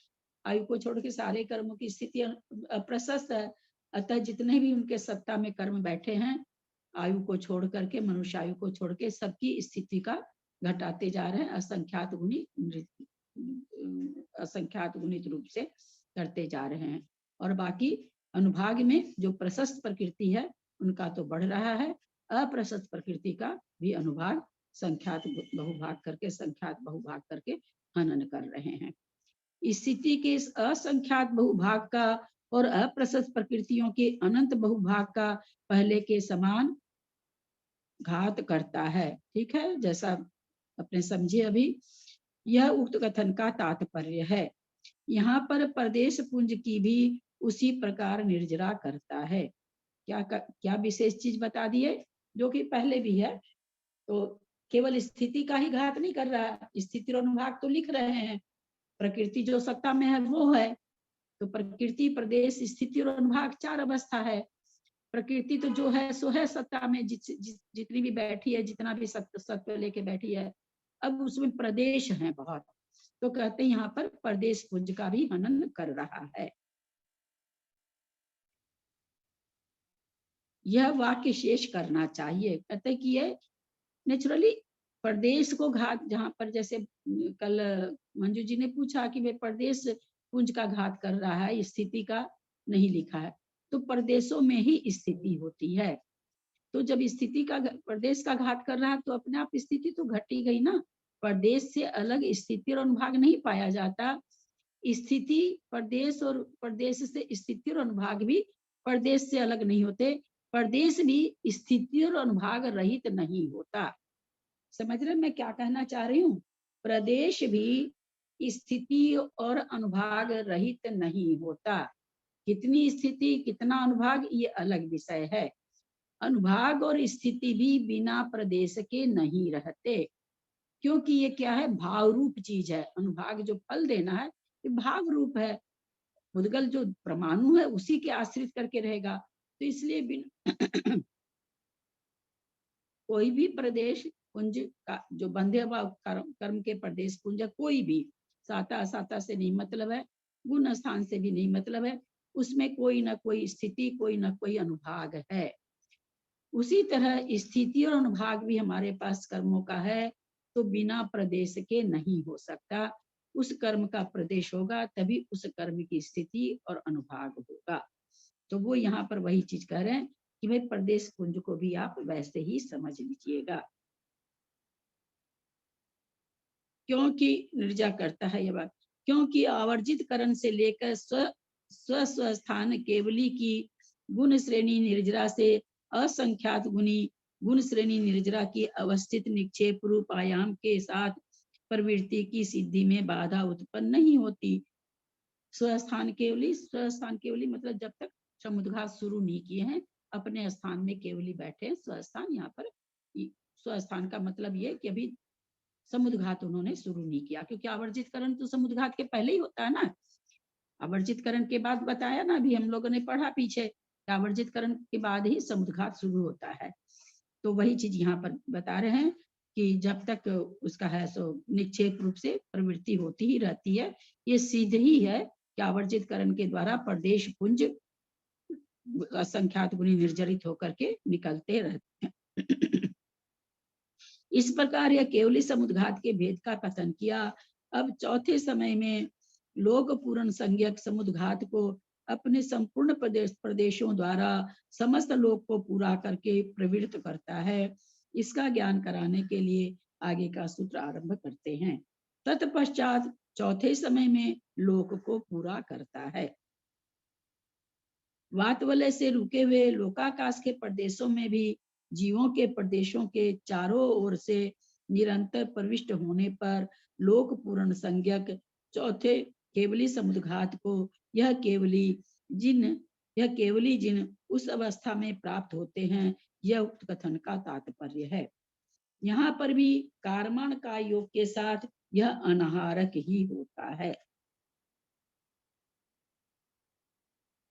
आयु को छोड़ के सारे कर्मों की स्थिति अप्रशस्त है, अतः जितने भी उनके सत्ता में कर्म बैठे हैं, आयु को छोड़ करके, मनुष्य आयु को छोड़ के सबकी स्थिति का घटाते जा रहे हैं, असंख्यात गुणित रूप से करते जा रहे हैं। और बाकी अनुभाग में जो प्रशस्त प्रकृति है उनका तो बढ़ रहा है, अप्रशस्त प्रकृति का भी अनुभाग संख्यात बहुभाग करके हनन कर रहे हैं। स्थिति के इस असंख्यात बहुभाग का और अप्रशस्त प्रकृतियों के अनंत बहुभाग का पहले के समान घात करता है। ठीक है, जैसा अपने समझे अभी, यह उक्त कथन का तात्पर्य है। यहाँ पर प्रदेश पुंज की भी उसी प्रकार निर्जरा करता है। क्या विशेष चीज बता दिए, जो कि पहले भी है। तो केवल स्थिति का ही घात नहीं कर रहा, स्थिति और अनुभाग तो लिख रहे हैं, प्रकृति जो सत्ता में है वो है, तो प्रकृति, प्रदेश, स्थिति और अनुभाग 4 अवस्था है। प्रकृति तो जो है सो है सत्ता में, जितनी भी बैठी है, जितना भी सत्व लेके बैठी है, अब उसमें प्रदेश है बहुत, तो कहते हैं यहाँ पर प्रदेश पुंज का भी हनन कर रहा है। यह वाक्य शेष करना चाहिए। कहते कि ये नेचुरली प्रदेश को घात, जहां पर जैसे कल मंजू जी ने पूछा कि वे प्रदेश पुंज का घात कर रहा है, स्थिति का नहीं लिखा है, तो प्रदेशों में ही स्थिति होती है। तो जब स्थिति का, प्रदेश का घात कर रहा है तो अपने आप स्थिति तो घटी गई ना। प्रदेश से अलग स्थिति और अनुभाग नहीं पाया जाता। स्थिति प्रदेश और प्रदेश से स्थिति और अनुभाग भी प्रदेश से अलग नहीं होते। प्रदेश भी स्थिति और अनुभाग रहित नहीं होता। समझ रहे मैं क्या कहना चाह रही हूँ? प्रदेश भी स्थिति और अनुभाग रहित नहीं होता। कितनी स्थिति कितना अनुभाग ये अलग विषय है। अनुभाग और स्थिति भी बिना प्रदेश के नहीं रहते, क्योंकि ये क्या है, भाव रूप चीज है। अनुभाग जो फल देना है ये भाव रूप है, उद्गल जो परमाणु है उसी के आश्रित करके रहेगा। तो इसलिए बिना कोई भी प्रदेश पुंज का जो बंधे हुआ कर्म के प्रदेश पुंज, कोई भी साता असाता से नहीं मतलब है, गुण स्थान से भी नहीं मतलब है, उसमें कोई ना कोई स्थिति, कोई ना कोई अनुभाग है। उसी तरह स्थिति और अनुभाग भी हमारे पास कर्मों का है, तो बिना प्रदेश के नहीं हो सकता। उस कर्म का प्रदेश होगा तभी उस कर्म की स्थिति और अनुभाग होगा। तो वो यहाँ पर वही चीज कह रहे हैं कि भाई प्रदेश पुंज को भी आप वैसे ही समझ लीजिएगा, क्योंकि निर्जा करता है ये बात, क्योंकि आवर्जित करण से लेकर स्व स्थान केवली की गुण श्रेणी निर्जरा से असंख्यात गुणी गुण श्रेणी निर्जरा की अवस्थित निक्षेप रूप आयाम के साथ प्रवृत्ति की सिद्धि में बाधा उत्पन्न नहीं होती। स्वस्थान केवली मतलब जब तक समुद्घात शुरू नहीं किए हैं, अपने स्थान में केवली बैठे स्वस्थान। यहाँ पर स्वस्थान का मतलब ये कि अभी समुद्घात उन्होंने शुरू नहीं किया, क्योंकि आवर्जित करण तो समुद्घात के पहले ही होता है ना। आवर्जित करण के बाद बताया ना, अभी हम लोगों ने पढ़ा पीछे, आवर्जित करण के बाद ही समुद्घात शुरू होता है। तो वही चीज यहाँ पर बता रहे हैं कि जब तक उसका है सो निक्षेप रूप से प्रवृत्ति होती ही रहती है। ये सिद्ध ही है कि आवर्जित करण के द्वारा प्रदेश पुंज असंख्यात गुणी निर्जरित होकर के निकलते रहते हैं। इस प्रकार यह केवली समुद्घात के भेद का कथन किया। अब चौथे समय में लोक पूर्ण संज्ञक समुद्घात को अपने संपूर्ण प्रदेशों द्वारा समस्त लोक को पूरा करके प्रवृत्त करता है। इसका ज्ञान कराने के लिए आगे का सूत्र आरंभ करते हैं। तत्पश्चात चौथे समय में लोक को पूरा करता है। वातवलय से रुके हुए लोकाकाश के प्रदेशों में भी जीवों के प्रदेशों के चारों ओर से निरंतर प्रविष्ट होने पर लोक पूर्ण संज्ञक चौथे केवली समुद्घात को यह केवली जिन उस अवस्था में प्राप्त होते हैं, यह उक्त कथन का तात्पर्य है। यहाँ पर भी कारमान का योग के साथ यह अनाहारक ही होता है।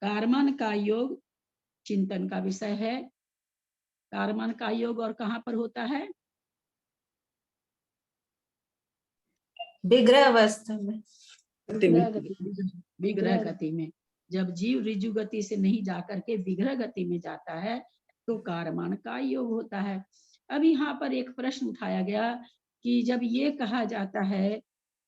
कारमान का योग चिंतन का विषय है। कारमान का योग और कहाँ पर होता है? विग्रह अवस्था में, विग्रह गति में। जब जीव ऋजु गति से नहीं जाकर के विग्रह गति में जाता है तो कारमान का योग होता है। अब यहाँ पर एक प्रश्न उठाया गया कि जब ये कहा जाता है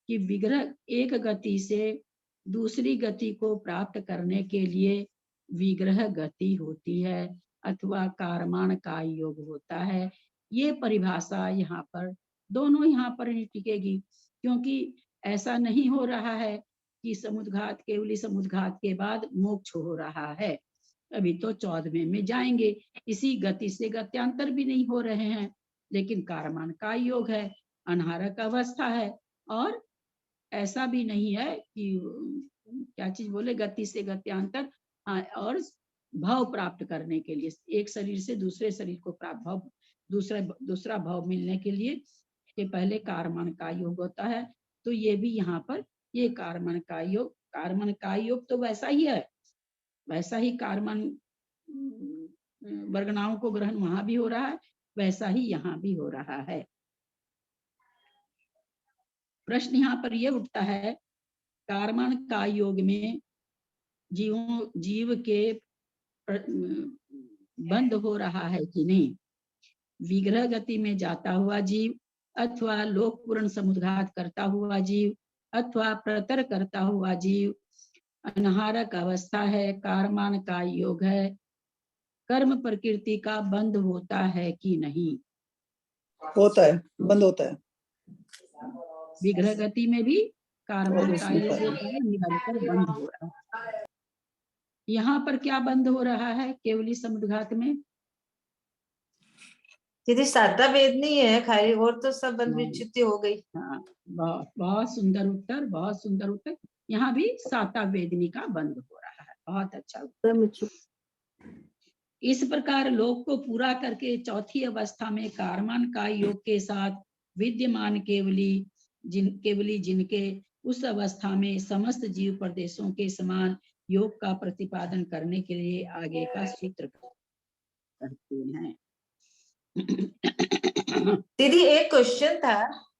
कि विग्रह एक गति से दूसरी गति को प्राप्त करने के लिए विग्रह गति होती है अथवा कारमान का योग होता है, ये परिभाषा यहाँ पर दोनों यहाँ पर नहीं टिकेगी, क्योंकि ऐसा नहीं हो रहा है कि समुद्घात केवली समुद्घात के बाद मोक्ष हो रहा है। अभी तो 14वें में जाएंगे, इसी गति से गत्यांतर भी नहीं हो रहे हैं, लेकिन कारमान का योग है, अनाहारक अवस्था है, और ऐसा भी नहीं है कि क्या चीज बोले गति से गत्यांतर, और भाव प्राप्त करने के लिए एक शरीर से दूसरे शरीर को प्राप्त भाव दूसरा भाव मिलने के लिए के पहले कारमान का योग होता है। तो ये भी यहाँ पर ये कारमान का योग तो वैसा ही है, वैसा ही कारमान वर्गनाओं को ग्रहण वहां भी हो रहा है, वैसा ही यहाँ भी हो रहा है। प्रश्न यहाँ पर यह उठता है, कारमान का योग में जीव के बंद हो रहा है कि नहीं? विग्रह गति में जाता हुआ जीव अथवा लोक पूर्ण समुद्घात करता हुआ जीव अथवा प्रतर करता हुआ जीव अनाहारक अवस्था है, कारमान का योग है, कर्म प्रकृति का बंद होता है कि नहीं? होता है, बंद होता है। विग्रह गति में भी कारमान का योग होता है, निरंतर बंद हो रहा है। यहाँ पर क्या बंद हो रहा है केवली समुद्घात में? यदि साता वेद नहीं है खाली, और तो सब बंद विच्युति हो गई। हाँ, बहुत सुंदर उत्तर, बहुत सुंदर उत्तर। यहाँ भी साता वेदनी का बंद हो रहा है, बहुत अच्छा उत्तर। इस प्रकार लोक को पूरा करके चौथी अवस्था में कारमान का योग के साथ विद्यमान केवली जिनके उस अवस्था में समस्त जीव प्रदेशों के समान योग का प्रतिपादन करने के लिए आगे का सूत्र करते हैं। दीदी एक क्वेश्चन था,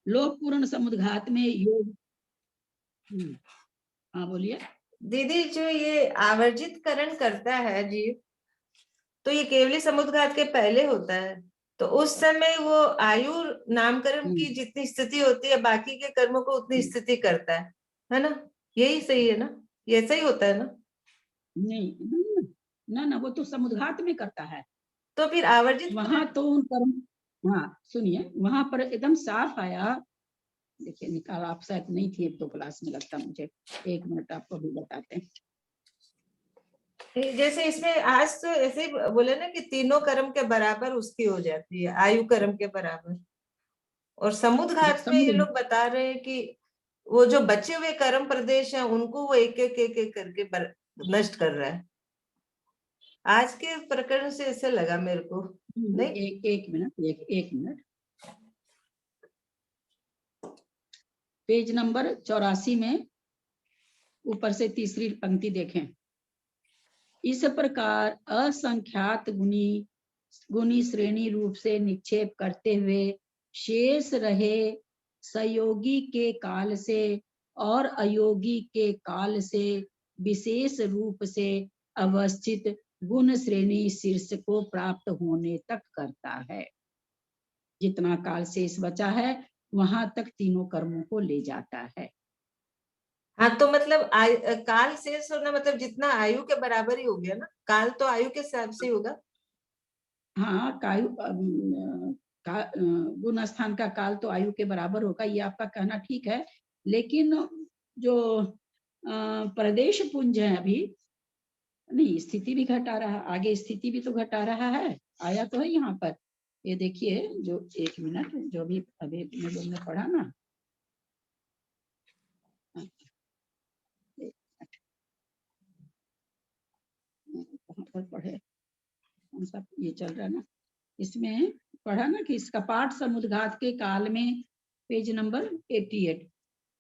लोक पूर्ण समुद्घात में योग, हाँ बोलिए दीदी। जो ये आवर्जित करण करता है जीव, तो ये केवली समुद्घात के पहले होता है, तो उस समय वो आयु नामकरण की जितनी स्थिति होती है बाकी के कर्मों को उतनी स्थिति करता है ना? यही सही है ना? ये ऐसा ही होता है ना? नहीं ना, वो तो समुद्घात में करता है, तो फिर आवर्जित वहां तो उन कर्म, हाँ सुनिए, वहां पर एकदम साफ आया। देखिए निकाल, आप शायद नहीं थी एक दो क्लास में लगता मुझे, 1 मिनट आपको भी बताते हैं। जैसे इसमें आज तो ऐसे ही बोले ना कि तीनों कर्म के बराबर उसकी हो जाती है, आयु कर्म के बराबर। और समुद्र घाट में ये समुद्र, लोग बता रहे हैं कि वो जो बचे हुए कर्म प्रदेश हैं उनको वो एक एक करके नष्ट कर रहा है। आज के प्रकरण से ऐसे लगा मेरे को। नहीं, एक मिनट, एक मिनट, पेज नंबर 84 में ऊपर से तीसरी पंक्ति देखें। इस प्रकार असंख्यात गुणी श्रेणी रूप से निक्षेप करते हुए शेष रहे संयोगी के काल से और अयोगी के काल से विशेष रूप से अवस्थित गुण श्रेणी शीर्ष को प्राप्त होने तक करता है। जितना काल शेष बचा है वहां तक तीनों कर्मों को ले जाता है। हाँ तो मतलब काल शेष होना मतलब जितना आयु के बराबर ही हो गया ना, काल तो आयु के हिसाब से ही होगा। हाँ, गुण स्थान का काल तो आयु के बराबर होगा, ये आपका कहना ठीक है। लेकिन जो प्रदेश पुंज है अभी नहीं, स्थिति भी घटा रहा, आगे स्थिति भी तो घटा रहा है, आया तो है यहाँ पर। ये देखिए जो 1 मिनट, जो भी अभी लोगों ने पढ़ा ना, कहाँ पर पढ़े, कौन सा ये चल रहा है ना, इसमें पढ़ा ना कि इसका पाठ समुद्घात के काल में पेज नंबर 88,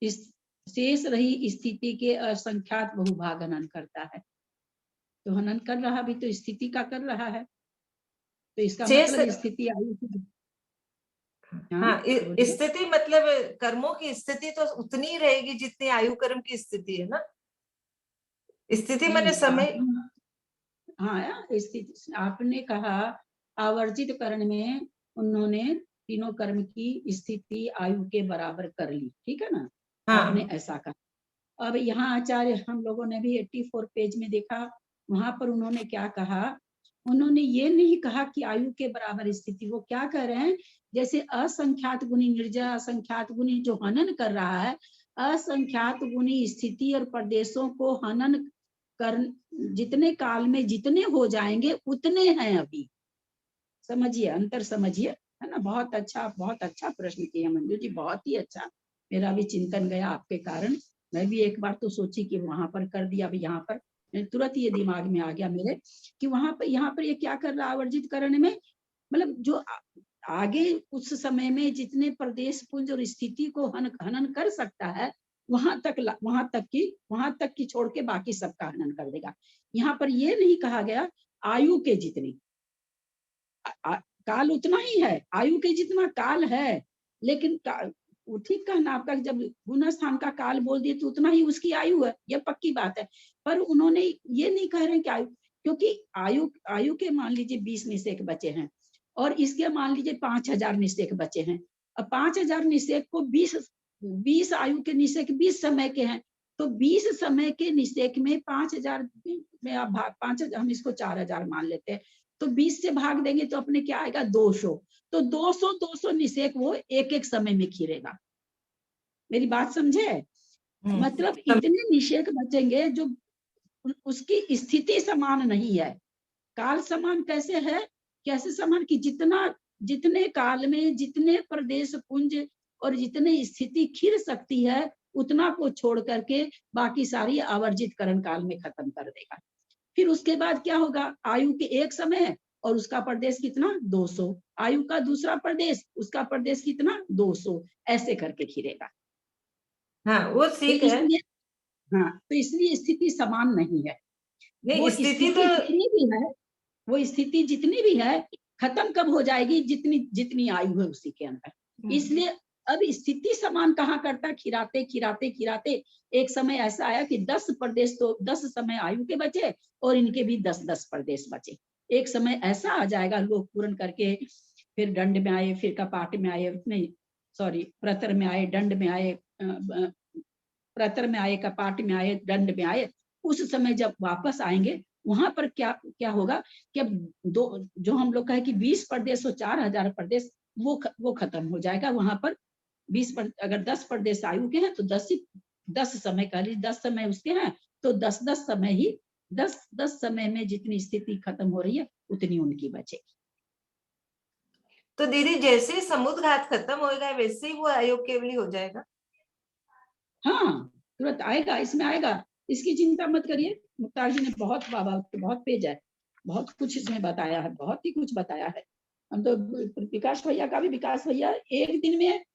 इस शेष रही स्थिति के असंख्यात बहुभाग हनन करता है। तो हनन कर रहा भी तो स्थिति का कर रहा है, तो इसका शेष, मतलब स्थिति आयु की, हाँ स्थिति मतलब कर्मों की स्थिति तो उतनी ही रहेगी जितनी आयु कर्म की स्थिति है ना। स्थिति माने समय। हाँ स्थिति, आपने कहा आवर्जित करण में उन्होंने तीनों कर्म की स्थिति आयु के बराबर कर ली, ठीक है ना, आपने हाँ ऐसा कहा। अब यहाँ आचार्य हम लोगों ने भी 84 पेज में देखा, वहां पर उन्होंने क्या कहा, उन्होंने ये नहीं कहा कि आयु के बराबर स्थिति, वो क्या कह रहे हैं, जैसे असंख्यात गुणी निर्जय, असंख्यात गुणी जो हनन कर रहा है, असंख्यात गुणी स्थिति और प्रदेशों को हनन कर, जितने काल में जितने हो जाएंगे उतने हैं अभी। समझिए, अंतर समझिए, है ना। बहुत अच्छा प्रश्न किया मंजू जी, बहुत ही अच्छा। मेरा भी चिंतन गया आपके कारण, मैं भी एक बार तो सोची कि वहां पर कर दिया, अभी यहाँ पर तुरंत ये दिमाग में आ गया मेरे कि वहां पर, यहाँ पर ये क्या कर रहा है आवर्जित करने में, मतलब जो आगे उस समय में जितने प्रदेश पुंज और स्थिति को हनन कर सकता है वहां तक की छोड़ के बाकी सबका हनन कर देगा। यहाँ पर ये नहीं कहा गया आयु के जितनी, काल उतना ही है, आयु के जितना काल है, लेकिन ठीक कहना आपका, जब गुण स्थान का काल बोल दिए तो उतना ही उसकी आयु है, यह पक्की बात है। पर उन्होंने ये नहीं कह रहे कि आयु, क्योंकि आयु के मान लीजिए 20 निषेक बचे हैं और इसके मान लीजिए 5000 निषेक बचे हैं। अब 5000 निषेक को 20 आयु के निषेक 20 समय के हैं, तो 20 समय के निषेक में 5000 में आप भाग 5000, हम इसको 4000 मान लेते हैं, तो 20 से भाग देंगे तो अपने क्या आएगा 200, तो 200 निषेक वो एक एक समय में खीरेगा। मेरी बात समझे, मतलब इतने निषेक बचेंगे जो उसकी स्थिति समान नहीं है। काल समान कैसे है, कैसे समान कि जितने काल में जितने प्रदेश पुंज और जितने स्थिति खीर सकती है उतना को छोड़ करके बाकी सारी आवर्जित करण काल में खत्म कर देगा। फिर उसके बाद क्या होगा, आयु के एक समय और उसका प्रदेश कितना 200, आयु का दूसरा प्रदेश उसका प्रदेश कितना 200, ऐसे करके खीरेगा। हाँ वो ठीक है। हाँ तो इसलिए स्थिति समान नहीं है। नहीं स्थिति तो जितनी भी है, वो स्थिति जितनी भी है खत्म कब हो जाएगी, जितनी आयु है उसी के अंदर। इसलिए अब स्थिति समान कहाँ करता, खिराते एक समय ऐसा आया कि 10 प्रदेश, तो 10 समय आयु के बचे और इनके भी 10 प्रदेश बचे। एक समय ऐसा आ जाएगा, लोग पूर्ण करके फिर दंड में आए, फिर कपाट में आए, नहीं सॉरी प्रतर में आए, दंड में आए, प्रतर में आए, कपाट में आए, दंड में आए। उस समय जब वापस आएंगे वहां पर क्या क्या होगा कि अब दो जो हम लोग कहे कि 20 प्रदेश हो 4000 प्रदेश, वो खत्म हो जाएगा वहां पर। 20 अगर 10 प्रदेश आयु के हैं तो 10 समय का 10 समय उसके हैं, तो 10 समय ही 10 समय में जितनी स्थिति खत्म हो रही है उतनी उनकी बचेगी। तो दीदी जैसे ही समुद्र घात खत्म होएगा वैसे ही वो अयोग केवली हो जाएगा? हाँ, तुरंत आएगा, इसमें आएगा, इसकी चिंता मत करिए। मुक्तार जी ने बहुत बाबा बहुत पेज है, बहुत कुछ इसमें बताया है, बहुत ही कुछ बताया है। हम तो विकास भैया का भी, विकास भैया एक दिन में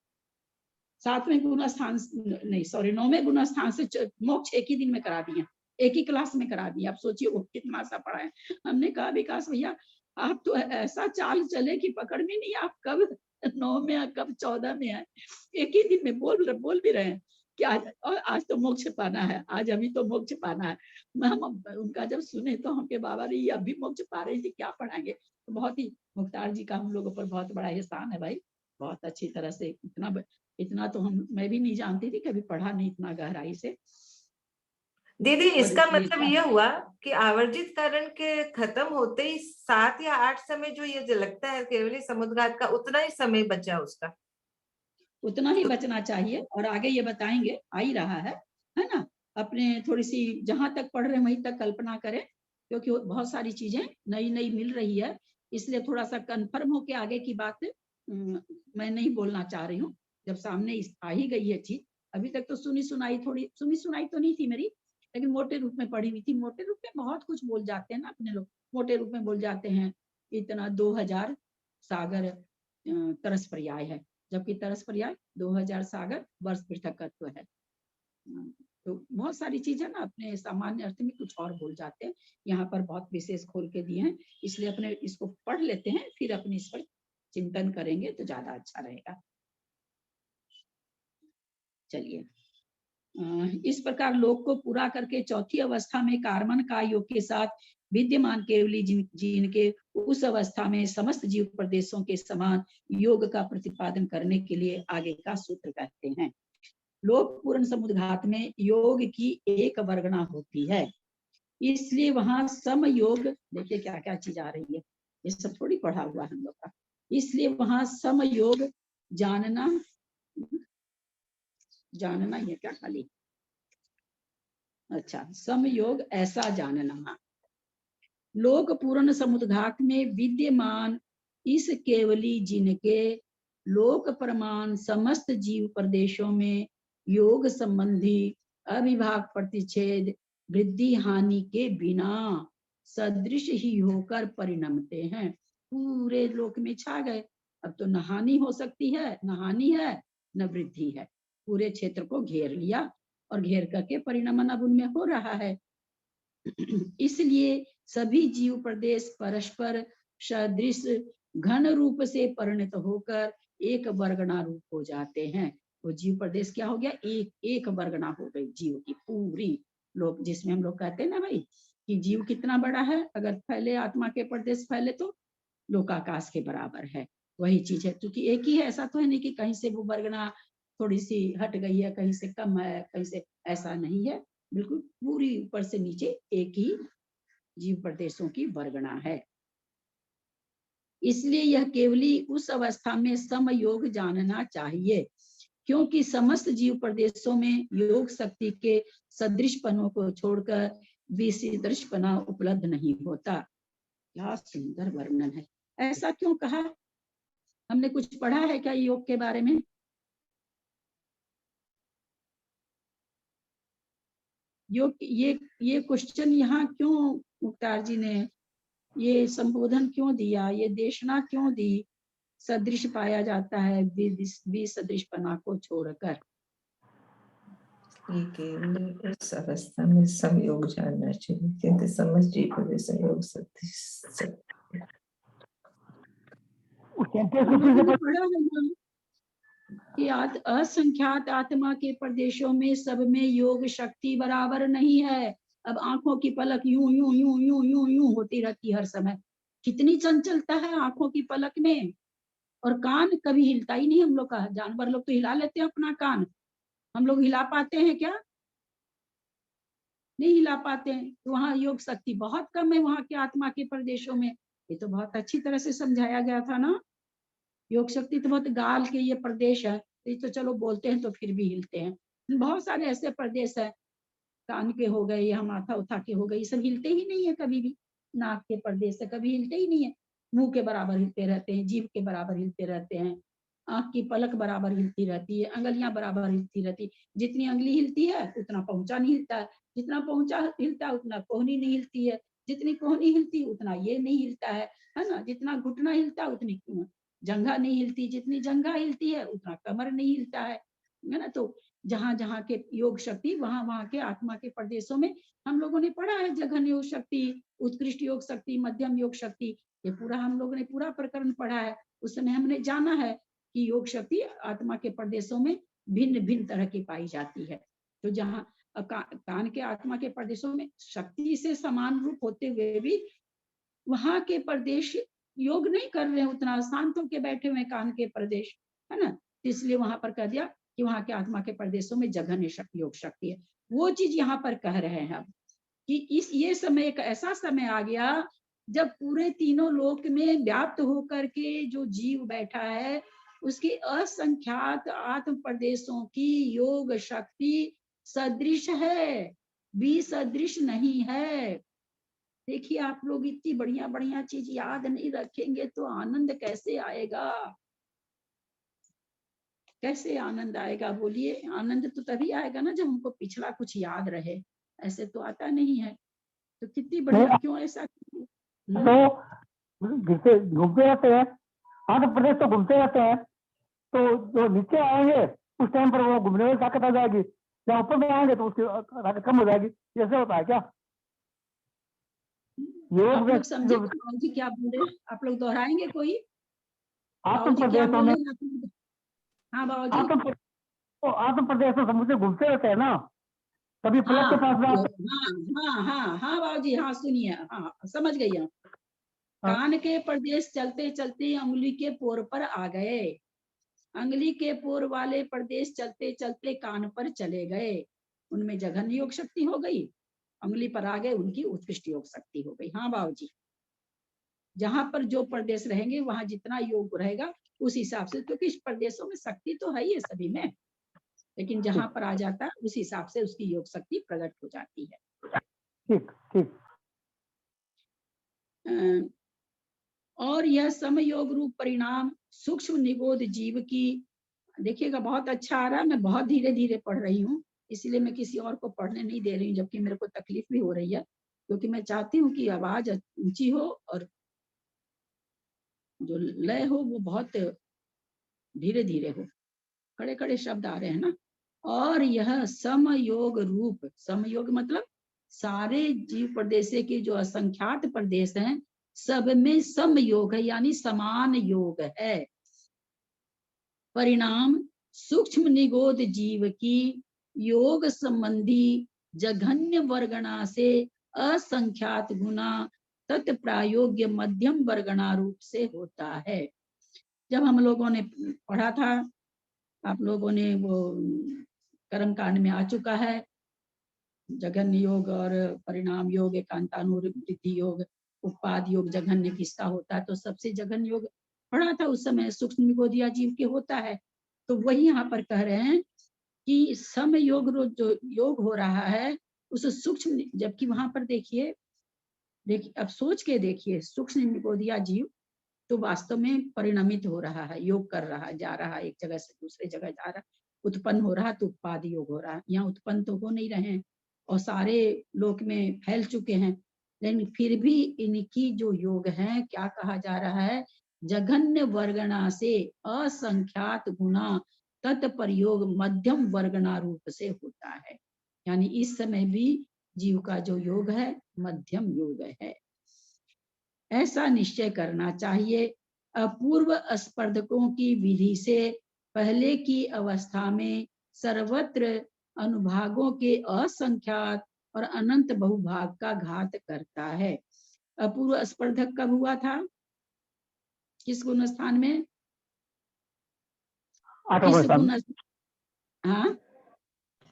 7वें गुण स्थान नहीं सॉरी 9वें गुण स्थान से मोक्ष एक ही दिन में करा दिए, एक ही क्लास में करा दिया। आप सोचिए वो कितना सा पढ़ा है। हमने कहा विकास भैया आप तो ऐसा चाल चले कि पकड़ में नहीं, आप कब 9 में है कब 14 में है, एक ही दिन में बोल भी रहे हैं कि आज तो मोक्ष पाना है, आज अभी तो मोक्ष पाना है। हम उनका जब सुने तो हमके बाबा ने ये अभी मोक्ष पा रहे थे, क्या पढ़ाएंगे। तो बहुत ही मुख्तार जी का हम लोगों पर बहुत बड़ा एहसान है भाई, बहुत अच्छी तरह से। इतना तो मैं भी नहीं जानती थी, कभी पढ़ा नहीं इतना गहराई से। दीदी इसका इसलिए मतलब ये हुआ कि आवर्जित कारण के खत्म होते ही 7 या 8 समय जो ये लगता है केवली समुद्रघात का, उतना ही समय बचा उसका, उतना ही बचना चाहिए। और आगे ये बताएंगे, आ ही रहा है ना। अपने थोड़ी सी जहां तक पढ़ रहे हैं वहीं तक कल्पना करें, क्योंकि बहुत सारी चीजें नई नई मिल रही है, इसलिए थोड़ा सा कंफर्म होके आगे की बात मैं नहीं बोलना चाह रही हूँ। जब सामने आ ही गई है चीज, अभी तक तो सुनी सुनाई तो नहीं थी मेरी, लेकिन मोटे रूप में पढ़ी हुई थी। मोटे रूप में बहुत कुछ बोल जाते हैं ना अपने लोग, मोटे रूप में बोल जाते हैं इतना 2000 सागर तरस पर्याय है, जबकि तरस पर्याय 2000 सागर वर्ष पृथकत्व है। तो बहुत सारी चीजें ना अपने सामान्य अर्थ में कुछ और बोल जाते हैं, यहाँ पर बहुत विशेष खोल के दिए हैं, इसलिए अपने इसको पढ़ लेते हैं, फिर अपने इस पर चिंतन करेंगे तो ज्यादा अच्छा रहेगा। चलिए, इस प्रकार लोक को पूरा करके चौथी अवस्था में कार्बन का योग के साथ विद्यमान केवली जिनके उस अवस्था में समस्त जीव प्रदेशों के समान योग का प्रतिपादन करने के लिए आगे का सूत्र कहते हैं। लोक पूर्ण समुद्घात में योग की एक वर्गना होती है, इसलिए वहां सम योग, देखिए क्या क्या चीज आ रही है, ये सब थोड़ी पढ़ा हुआ है हम लोग का। इसलिए वहां सम योग जानना ही है क्या खाली, अच्छा समयोग ऐसा जानना। लोक पूर्ण समुद्घात में विद्यमान इस केवली जिनके लोक प्रमाण समस्त जीव प्रदेशों में योग संबंधी अविभाग प्रतिच्छेद वृद्धि हानि के बिना सदृश ही होकर परिणमते हैं। पूरे लोक में छा गए, अब तो न हानि हो सकती है, न हानि है न वृद्धि है, पूरे क्षेत्र को घेर लिया और घेर करके परिणमन अब उनमें हो रहा है। इसलिए सभी जीव प्रदेश परस्पर सदृश घन रूप से परिणत होकर एक वर्गना रूप हो जाते हैं। वो जीव प्रदेश क्या हो गया, एक वर्गना हो गई जीव की पूरी। लोग जिसमें हम लोग कहते हैं ना भाई कि जीव कितना बड़ा है, अगर फैले आत्मा के प्रदेश फैले तो लोकाकाश के बराबर है, वही चीज है। क्योंकि एक ही है, ऐसा तो है नहीं कि कहीं से वो वर्गना थोड़ी सी हट गई है, कहीं से कम है, कहीं से, ऐसा नहीं है, बिल्कुल पूरी ऊपर से नीचे एक ही जीव प्रदेशों की वर्गना है। इसलिए यह केवली उस अवस्था में सम योग जानना चाहिए, क्योंकि समस्त जीव प्रदेशों में योग शक्ति के सदृशपनों को छोड़कर विसदृशपना उपलब्ध नहीं होता। क्या सुंदर वर्णन है। ऐसा क्यों कहा, हमने कुछ पढ़ा है क्या योग के बारे में? योग ये क्वेश्चन यहाँ क्यों मुख्तार जी ने ये संबोधन क्यों दिया, ये देशना क्यों दी? सदृश पाया जाता है विसदृशपना को छोड़कर। ये केवल उस अवस्था में संयोग जानना चाहिए, क्योंकि समझ जीव प्रदेश संयोग सदृश। कि असंख्यात आत्मा के प्रदेशों में सब में योग शक्ति बराबर नहीं है। अब आंखों की पलक यूं यूं यूं यूं यूं यूं होती रहती हर समय, कितनी चंचलता है आंखों की पलक में। और कान कभी हिलता ही नहीं हम लोग का, जानवर लोग तो हिला लेते हैं अपना कान, हम लोग हिला पाते हैं क्या? नहीं हिला पाते हैं, तो वहाँ योग शक्ति बहुत कम है वहाँ के आत्मा के प्रदेशों में। ये तो बहुत अच्छी तरह से समझाया गया था ना। योग शक्ति तो बहुत गाल के ये प्रदेश है, ये तो चलो बोलते हैं तो फिर भी हिलते हैं। बहुत सारे ऐसे प्रदेश है, कान के हो गए या माथा उठा के हो गए, ये सब हिलते ही नहीं है कभी भी। नाक के प्रदेश से कभी हिलते ही नहीं है, मुंह के बराबर हिलते रहते हैं, जीभ के बराबर हिलते रहते हैं, आंख की पलक बराबर हिलती रहती है, अंगलियां बराबर हिलती रहती है। जितनी अंगली हिलती है उतना पहुंचा नहीं हिलता है, जितना पहुंचा हिलता है उतना कोहनी नहीं हिलती है, जितनी कोहनी हिलती उतना ये नहीं हिलता है ना। जितना घुटना हिलता है उतनी जंघा नहीं हिलती, जितनी जंघा हिलती है उतना कमर नहीं हिलता है ना। तो जहां जहां के योग शक्ति वहां वहां के आत्मा के प्रदेशों में हम लोगों ने पढ़ा है, जघन योग शक्ति, उत्कृष्ट योग शक्ति, मध्यम योग शक्ति, ये पूरा हम लोगों ने पूरा प्रकरण पढ़ा है। उस समय हमने जाना है कि योग शक्ति आत्मा के प्रदेशों में भिन्न भिन्न तरह की पाई जाती है। तो जहाँ कान के आत्मा के प्रदेशों में शक्ति से समान रूप होते हुए भी वहां के प्रदेश योग नहीं कर रहे हैं, उतना शांत होके बैठे हुए कान के प्रदेश, है ना। इसलिए वहां पर कह दिया कि वहां के आत्मा के प्रदेशों में जघन्य शक्ति योग शक्ति है। वो चीज यहाँ पर कह रहे हैं हम कि ये समय एक ऐसा समय आ गया जब पूरे तीनों लोक में व्याप्त होकर के जो जीव बैठा है उसकी असंख्यात आत्म प्रदेशों की योग शक्ति सदृश है, विसदृश नहीं है। देखिए आप लोग इतनी बढ़िया बढ़िया चीज याद नहीं रखेंगे तो आनंद कैसे आएगा, कैसे आनंद आएगा बोलिए। आनंद तो तभी आएगा ना जब हमको पिछला कुछ याद रहे, ऐसे तो आता नहीं है। तो कितनी बढ़िया, क्यों ऐसा तो घूमते घूमते रहते हैं, आंध्र प्रदेश तो घूमते रहते हैं, तो जो नीचे आएंगे उस टाइम पर वो घूमने में ताकत आ जाएगी, या ऊपर में आएंगे तो उसकी ताकत कम हो जाएगी। ऐसे होता है क्या? आप लोग समझे जी क्या बोल रहे हैं? आप लोग दोहराएंगे कोई? आत्म क्या प्रदेशों बोल में, रहे हैं? हाँ बाबूजी, आत्म प्रदेश में समुद्र घूमते रहते हैं ना, कभी पलक हाँ के पास में हाँ हाँ हाँ बाबूजी, हाँ सुनिए, हाँ समझ गई हम। कान के प्रदेश चलते चलते अंगुली के पोर पर आ गए, अंगुली के पोर वाले प्रदेश चलते चलते कान पर चले गए, उनमें जघन्य योग शक्ति हो गई। अंगुली पर आ गए, उनकी उत्कृष्ट योग शक्ति हो गई। हाँ बाबूजी, जहां पर जो प्रदेश रहेंगे वहां जितना योग रहेगा उस हिसाब से, क्योंकि इस प्रदेशों में शक्ति तो है ही सभी में, लेकिन जहां पर आ जाता है उस हिसाब से उसकी योग शक्ति प्रकट हो जाती है। ठीक ठीक। और यह समयोग रूप परिणाम सूक्ष्म निगोद जीव की, देखिएगा बहुत अच्छा आ रहा है, मैं बहुत धीरे धीरे पढ़ रही हूँ, इसलिए मैं किसी और को पढ़ने नहीं दे रही हूँ, जबकि मेरे को तकलीफ भी हो रही है, क्योंकि मैं चाहती हूँ कि आवाज ऊंची हो और जो लय हो वो बहुत धीरे धीरे हो, कड़े कड़े शब्द आ रहे हैं ना। और यह समयोग रूप, समयोग मतलब सारे जीव प्रदेश के जो असंख्यात प्रदेश हैं सब में सम योग है, यानी समान योग है। परिणाम सूक्ष्म निगोद जीव की योग संबंधी जघन्य वर्गणा से असंख्यात गुना तत्प्रायोग्य मध्यम वर्गणा रूप से होता है। जब हम लोगों ने पढ़ा था, आप लोगों ने वो कर्म कांड में आ चुका है, जघन्य योग और परिणाम योग, एकांतानुवृत्ति योग, उत्पाद योग, जघन्य किसका होता है, तो सबसे जघन्य योग पढ़ा था उस समय, सूक्ष्म निगोदिया जीव के होता है। तो वही यहाँ पर कह रहे हैं कि सम योग जो योग हो रहा है उस सूक्ष्म, जबकि वहां पर देखिए अब सोच के देखिए, सूक्ष्म निगोदिया जीव तो वास्तव में परिणमित हो रहा है, योग कर रहा है, जा रहा है, एक जगह से दूसरे जगह जा रहा है, उत्पन्न हो रहा है, तो उत्पाद योग हो रहा है। यहाँ उत्पन्न तो हो नहीं रहे हैं और सारे लोक में फैल चुके हैं, लेकिन फिर भी इनकी जो योग है क्या कहा जा रहा है, जघन्य वर्गणा से असंख्यात गुना तत्प्रयोग मध्यम वर्गणा रूप से होता है। यानी इस समय भी जीव का जो योग है मध्यम योग है, ऐसा निश्चय करना चाहिए। अपूर्व स्पर्धकों की विधि से पहले की अवस्था में सर्वत्र अनुभागों के असंख्यात और अनंत बहुभाग का घात करता है। अपूर्व स्पर्धक कब हुआ था, किस गुण स्थान में, किस गुण, हाँ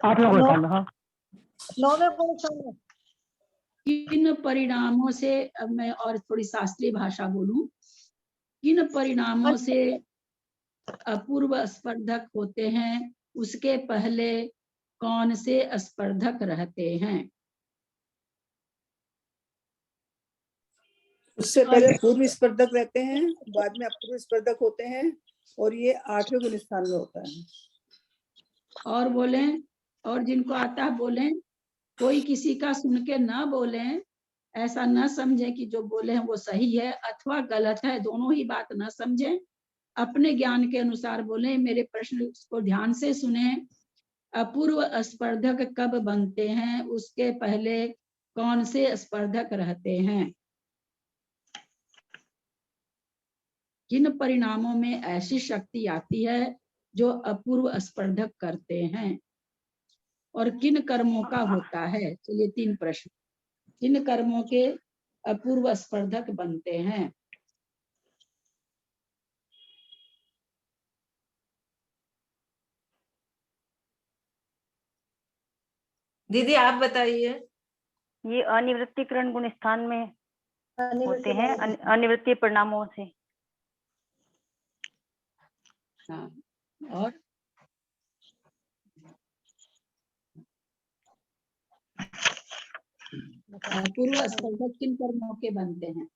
8वें गुण स्थान में, हाँ 9वें गुण स्थान में किन परिणामों से, अब मैं और थोड़ी शास्त्रीय भाषा बोलूं, किन परिणामों से अपूर्व स्पर्धक होते हैं, उसके पहले कौन से स्पर्धक रहते हैं? उससे पहले पूर्व स्पर्धक रहते हैं, बाद में अपूर्व स्पर्धक होते हैं, और ये 8वें गुण स्थान में होता है। और बोलें, और जिनको आता है बोलें, कोई किसी का सुन के ना बोलें, ऐसा न समझें कि जो बोले हैं वो सही है अथवा गलत है, दोनों ही बात न समझें, अपने ज्ञान के अनुसार बोलें। मेरे प्रश्न को ध्यान से सुने। अपूर्व स्पर्धक कब बनते हैं, उसके पहले कौन से स्पर्धक रहते हैं? किन परिणामों में ऐसी शक्ति आती है जो अपूर्व स्पर्धक करते हैं, और किन कर्मों का होता है? तो ये 3 प्रश्न। किन कर्मों के अपूर्व स्पर्धक बनते हैं? दीदी आप बताइए। ये अनिवृत्तिकरण गुण स्थान में होते हैं, अनिवृत्ति अनिवृत्तीय परिणामों से। हाँ, और अपूर्व स्पर्धक किन कर्मों के बनते हैं?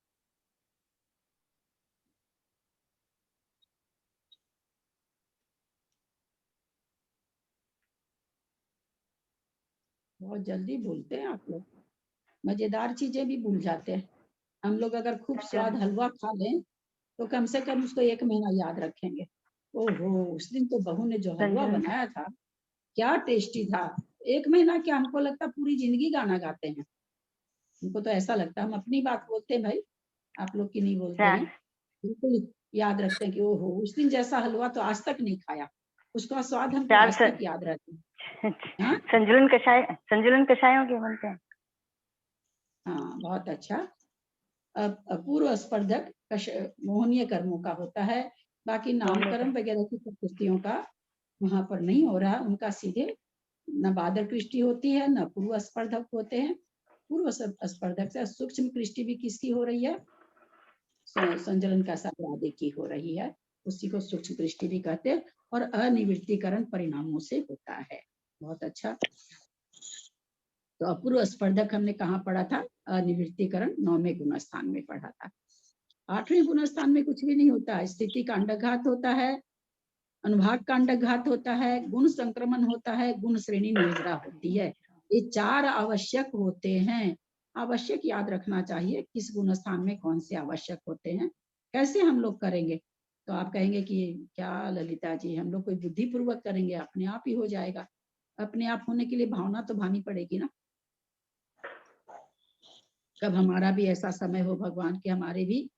बहुत जल्दी भूलते हैं आप लोग, मजेदार चीजें भी भूल जाते हैं। हम लोग अगर खूब स्वाद हलवा खा लें तो कम से कम उसको 1 महीना याद रखेंगे। ओहो, उस दिन तो बहू ने जो हलवा बनाया था क्या टेस्टी था। 1 महीना क्या, हमको लगता पूरी जिंदगी गाना गाते हैं। हमको तो ऐसा लगता है, हम अपनी बात बोलते हैं भाई, आप लोग की नहीं बोलते हैं। बिल्कुल याद रखते हैं कि ओहो, उस दिन जैसा हलवा तो आज तक नहीं खाया, उसका स्वाद हमको आज तक याद रहता है। हाँ? संजुलन कषायों के बनते हैं। हाँ, बहुत अच्छा। अपूर्व स्पर्धक मोहनीय कर्मों का होता है, बाकी नामकरण वगैरह की प्रकृतियों का वहां पर नहीं हो रहा। उनका सीधे न बादल कृष्टि होती है, न पूर्व स्पर्धक होते हैं। पूर्व स्पर्धक से सूक्ष्म कृष्टि भी किसकी हो रही है? संजलन का आदि की हो रही है, उसी को सूक्ष्म दृष्टि भी कहते हैं। और अनिवृत्तिकरण परिणामों से होता है। बहुत अच्छा। तो अपूर्व स्पर्धक हमने कहाँ पढ़ा था? अनिवृत्तिकरण 9वें गुण स्थान में पढ़ा था। 8वें गुण स्थान में कुछ भी नहीं होता। स्थिति कांडघात होता है, अनुभाग कांडघात होता है, गुण संक्रमण होता है, गुण श्रेणी निर्जरा होती है। ये 4 आवश्यक होते हैं। आवश्यक याद रखना चाहिए किस गुण स्थान में कौन से आवश्यक होते हैं। कैसे हम लोग करेंगे? तो आप कहेंगे कि क्या ललिता जी, हम लोग कोई बुद्धिपूर्वक करेंगे? अपने आप ही हो जाएगा। अपने आप होने के लिए भावना तो भानी पड़ेगी ना। कब हमारा भी ऐसा समय हो भगवान कि हमारे भी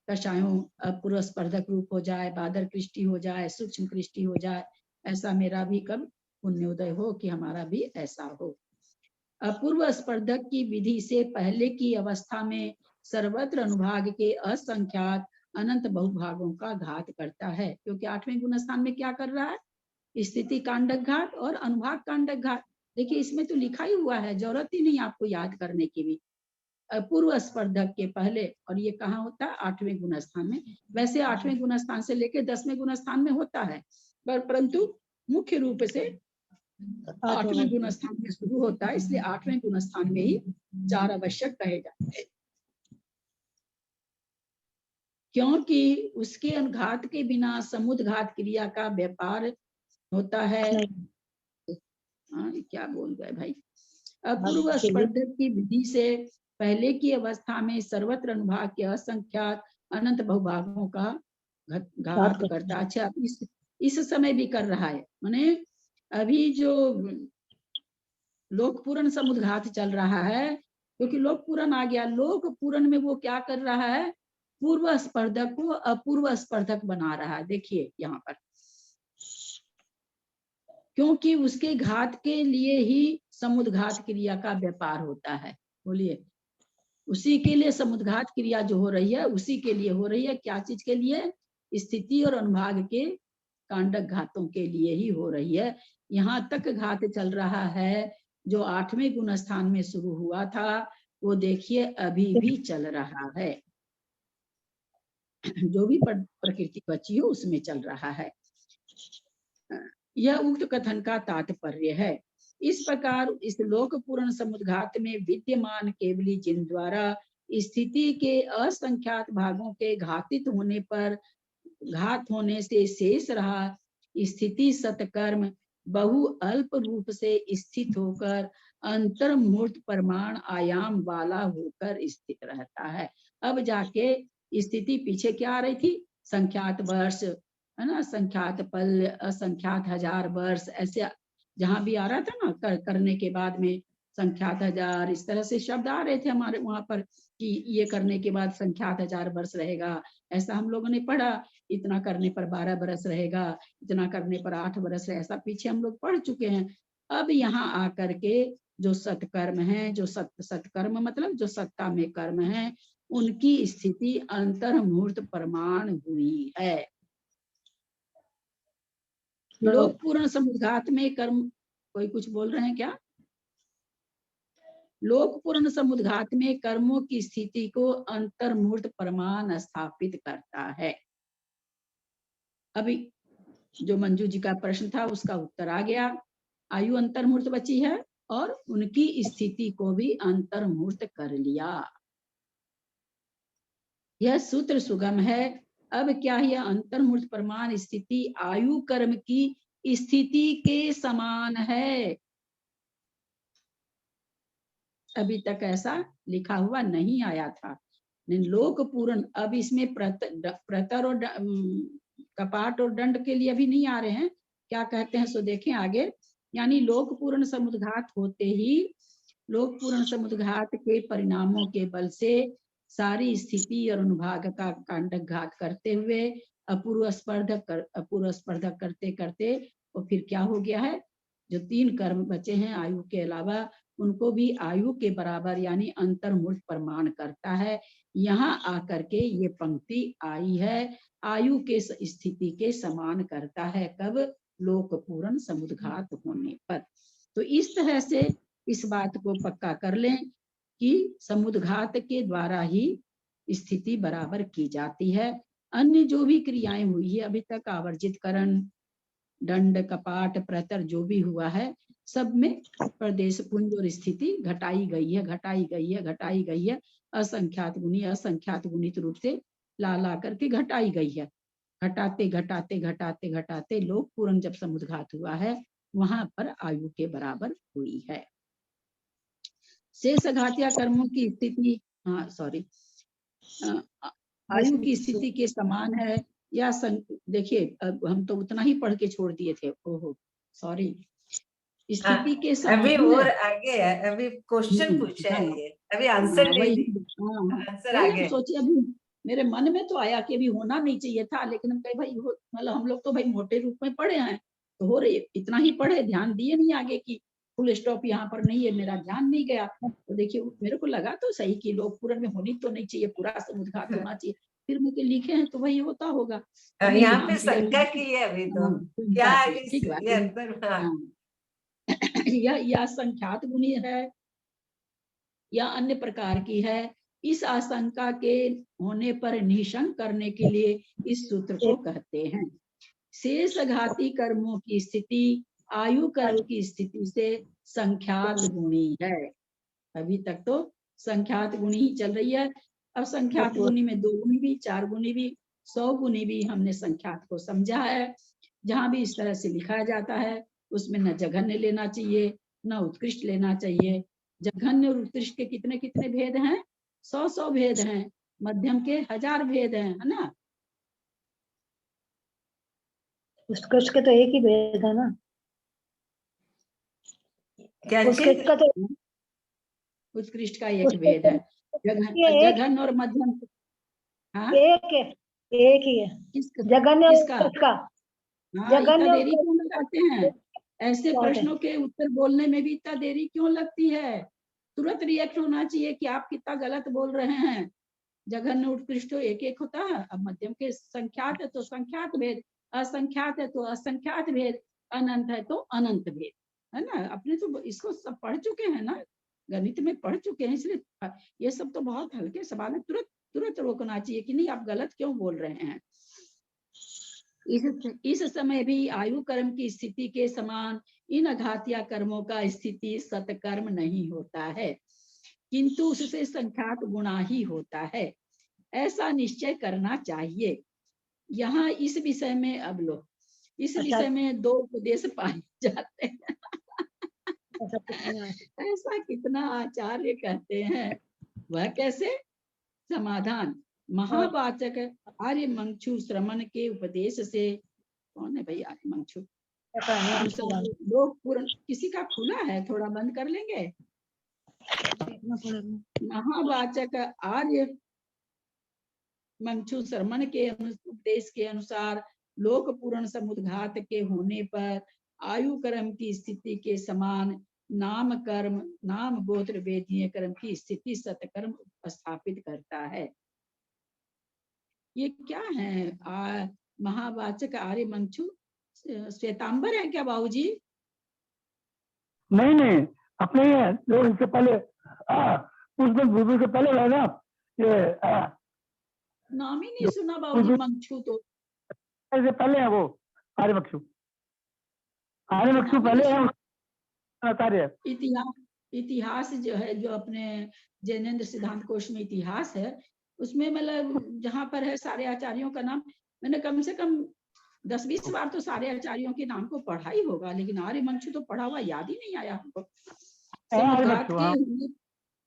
कषायों अपूर्व स्पर्धक रूप हो जाए, बादल कृष्टि हो जाए, सूक्ष्म कृष्टि हो जाए। ऐसा मेरा भी कब पुण्योदय हो कि हमारा भी ऐसा हो। अपूर्व स्पर्धक की विधि से पहले की अवस्था में सर्वत्र अनुभाग के असंख्यात अनंत बहुभागों का घात करता है। क्योंकि 8वें गुण स्थान में क्या कर रहा है? स्थिति कांडक घात और अनुभाग कांडक घात। देखिए इसमें तो लिखा ही हुआ है, जरूरत ही नहीं आपको याद करने की भी। पूर्व स्पर्धक के पहले, और ये कहाँ होता है? 8वें गुण स्थान में। वैसे 8वें गुण स्थान से लेकर 10वें गुण स्थान में होता है, परंतु मुख्य रूप से 8वें गुण स्थान में शुरू होता है, इसलिए 8वें गुण स्थान में ही 4 आवश्यक कहे जाते हैं। क्योंकि उसके अनुघात के बिना समुद्घात क्रिया का व्यापार होता है। हाँ, क्या बोल गए भाई? अपूर्व स्पर्धक की विधि से पहले की अवस्था में सर्वत्र अनुभाग के असंख्यात अनंत बहुभागों का घात करता। अच्छा, इस समय भी कर रहा है। माने अभी जो लोक पूरण समुद्घात चल रहा है, क्योंकि लोक पूरण आ गया। लोक पूरण में वो क्या कर रहा है? पूर्व स्पर्धक को अपूर्व स्पर्धक बना रहा है। देखिए यहाँ पर, क्योंकि उसके घात के लिए ही समुद्घात क्रिया का व्यापार होता है। बोलिए, उसी के लिए समुद्घात क्रिया जो हो रही है उसी के लिए हो रही है। क्या चीज के लिए? स्थिति और अनुभाग के कांडक घातों के लिए ही हो रही है। यहाँ तक घात चल रहा है जो 8वें गुण स्थान में शुरू हुआ था वो देखिए अभी भी चल रहा है। जो भी प्रकृति बची हो उसमें चल रहा है। यह उक्त कथन का तात्पर्य है। इस प्रकार इस लोक पूर्ण समुद्घात में विद्यमान केवली जिन द्वारा स्थिति के असंख्यात भागों के घातित होने पर घात होने से शेष रहा स्थिति सत्कर्म बहु अल्प रूप से स्थित होकर अंतर्मूर्त परमाण आयाम वाला होकर स्थित रहता है। अब जाके स्थिति पीछे क्या आ रही थी, संख्यात वर्ष है ना, संख्यात पल, असंख्यात हजार वर्ष, ऐसे जहां भी आ रहा था ना करने के बाद में संख्यात हजार, इस तरह से शब्द आ रहे थे हमारे वहां पर कि ये करने के बाद संख्यात हजार वर्ष रहेगा, ऐसा हम लोगों ने पढ़ा। इतना करने पर 12 बरस रहेगा, इतना करने पर 8 बरस रहेगा, ऐसा पीछे हम लोग पढ़ चुके हैं। अब यहाँ आकर के जो सत्कर्म है, जो सत्कर्म मतलब जो सत्ता में कर्म है, उनकी स्थिति अंतर्मूर्त प्रमाण हुई है। लोक पूर्ण समुद्घात में कर्म, कोई कुछ बोल रहे हैं क्या? लोक पूर्ण समुद्घात में कर्मों की स्थिति को अंतर्मूर्त प्रमाण स्थापित करता है। अभी जो मंजू जी का प्रश्न था उसका उत्तर आ गया। आयु अंतर्मूर्त बची है और उनकी स्थिति को भी अंतर्मूर्त कर लिया। यह सूत्र सुगम है। अब क्या यह अंतर्मूर्त प्रमाण स्थिति आयु कर्म की स्थिति के समान है? अभी तक ऐसा लिखा हुआ नहीं आया था। लोक पूर्ण, अब इसमें प्रतर और कपाट और दंड के लिए अभी नहीं आ रहे हैं, क्या कहते हैं सो देखें आगे। यानी लोक पूर्ण समुद्घात होते ही लोक पूर्ण समुद्घात के परिणामों के बल से सारी स्थिति और अनुभाग का कांडक घात करते हुए अपूर्व स्पर्धक करते करते और फिर क्या हो गया है, जो 3 कर्म बचे हैं आयु के अलावा, उनको भी आयु के बराबर यानी अंतर्मूर्त प्रमाण करता है। यहाँ आकर के ये पंक्ति आई है, आयु के स्थिति के समान करता है। कब? लोक पूर्ण समुद्घात होने पर। तो इस तरह से इस बात को पक्का कर लें कि समुद्घात के द्वारा ही स्थिति बराबर की जाती है। अन्य जो भी क्रियाएं हुई है अभी तक, आवर्जित करण, दंड, कपाट, प्रतर जो भी हुआ है, सब में प्रदेश पुंज और स्थिति घटाई गई है। असंख्यात गुणित रूप से ला करके घटाई गई है। घटाते लोक पूर्ण जब समुद्घात हुआ है वहां पर आयु के बराबर हुई है। शेष घातिया कर्मों की स्थिति, आयु की स्थिति के समान है या देखिए हम तो उतना ही पढ़ के छोड़ दिए थे, ओहो सॉरी, स्थिति के समान। अभी और आगे है, अभी क्वेश्चन पूछा है ये, अभी आंसर आंसर आगे सोचिए। अभी मेरे मन में तो आया कि अभी होना नहीं चाहिए था, लेकिन हम कहे भाई मतलब हम लोग तो भाई मोटे रूप में पढ़े हैं तो हो रही, इतना ही पढ़े, ध्यान दिए नहीं आगे की फुल स्टॉप यहाँ पर नहीं है, मेरा ध्यान नहीं गया। तो देखिए मेरे को लगा तो सही कि लोक पूर्ण में होनी तो नहीं चाहिए, पूरा समुद्घात होना चाहिए, फिर मुझे लिखे हैं तो वही होता होगा। यहाँ पे शंका की है अभी तो क्या ठीक बात, या संख्यात गुणी है या अन्य प्रकार की है, इस आशंका के होने पर निशंक करने के लिए इस सूत्र को कहते हैं। शेष घाती कर्मों की स्थिति आयु कर्म की स्थिति से संख्यात गुणी है। अभी तक तो संख्यात गुणी ही चल रही है। अब संख्यात गुणी में 2 गुणी भी, 4 गुणी भी, 100 गुणी भी हमने संख्यात को समझा है। जहां भी इस तरह से लिखा जाता है उसमें न जघन्य लेना चाहिए न उत्कृष्ट लेना चाहिए। जघन्य और उत्कृष्ट के कितने कितने भेद हैं? 100 भेद हैं, मध्यम के 1000 भेद हैं, है ना। उत्कृष्ट के तो एक ही भेद है ना, उत्कृष्ट का तो उत्कृष्ट का एक भेद है, जघन्य और मध्यम। हाँ एक ही है, जघन्य किसका? हाँ, इतना देरी क्यों लगाते हैं? ऐसे प्रश्नों के उत्तर बोलने में भी इतना देरी क्यों लगती है? तुरंत रिएक्ट होना चाहिए कि आप कितना गलत बोल रहे हैं। जघन्य उत्कृष्ट एक एक होता है। अब मध्यम के संख्यात है तो संख्यात भेद, असंख्यात है तो असंख्यात भेद, अनंत है तो अनंत भेद, है ना, अपने तो इसको सब पढ़ चुके हैं ना, गणित में पढ़ चुके हैं, इसलिए ये सब तो बहुत हल्के सवाल है, तुरंत तुरंत रोकना चाहिए कि नहीं आप गलत क्यों बोल रहे हैं। इस समय भी आयु कर्म की स्थिति के समान इन अघातिया कर्मों का स्थिति सतकर्म नहीं होता है, किंतु उससे संख्यात गुणा ही होता है, ऐसा निश्चय करना चाहिए। यहाँ इस विषय में अब लो, इस विषय में दो उपदेश पाए जाते हैं। ऐसा कितना आचार्य कहते हैं, वह कैसे? समाधान, महावाचक आर्य मंक्षु श्रमण के उपदेश से, कौन है भाई आर्य मंक्षु? लोग पूर्ण, किसी का खुला है, थोड़ा बंद कर लेंगे। महावाचक आर्य मंक्षु श्रमण के उपदेश के अनुसार लोक पूर्ण समुद्घात के होने पर आयु कर्म की स्थिति के समान नाम कर्म, नाम गोत्र वेदीय कर्म की स्थिति सतकर्म स्थापित करता है। ये क्या है? महावाचक आर्य मंक्षु श्वेतांबर है क्या बाबूजी? नहीं, अपने जो इससे पहले उस से पहले है ना, ये नाम ही नहीं सुना बाबूजी, मंक्षु तो इससे पहले है वो आर्य मंक्षु पहले है आचार्य। इतिहास जो है, जो अपने जैनेन्द्र सिद्धांत कोश में इतिहास है, उसमें मतलब जहाँ पर है सारे आचार्यों का नाम, मैंने कम से कम 10-20 बार तो सारे आचार्यों के नाम को पढ़ा ही होगा, लेकिन आर्य मंक्षु तो पढ़ा हुआ याद ही नहीं आया हमको।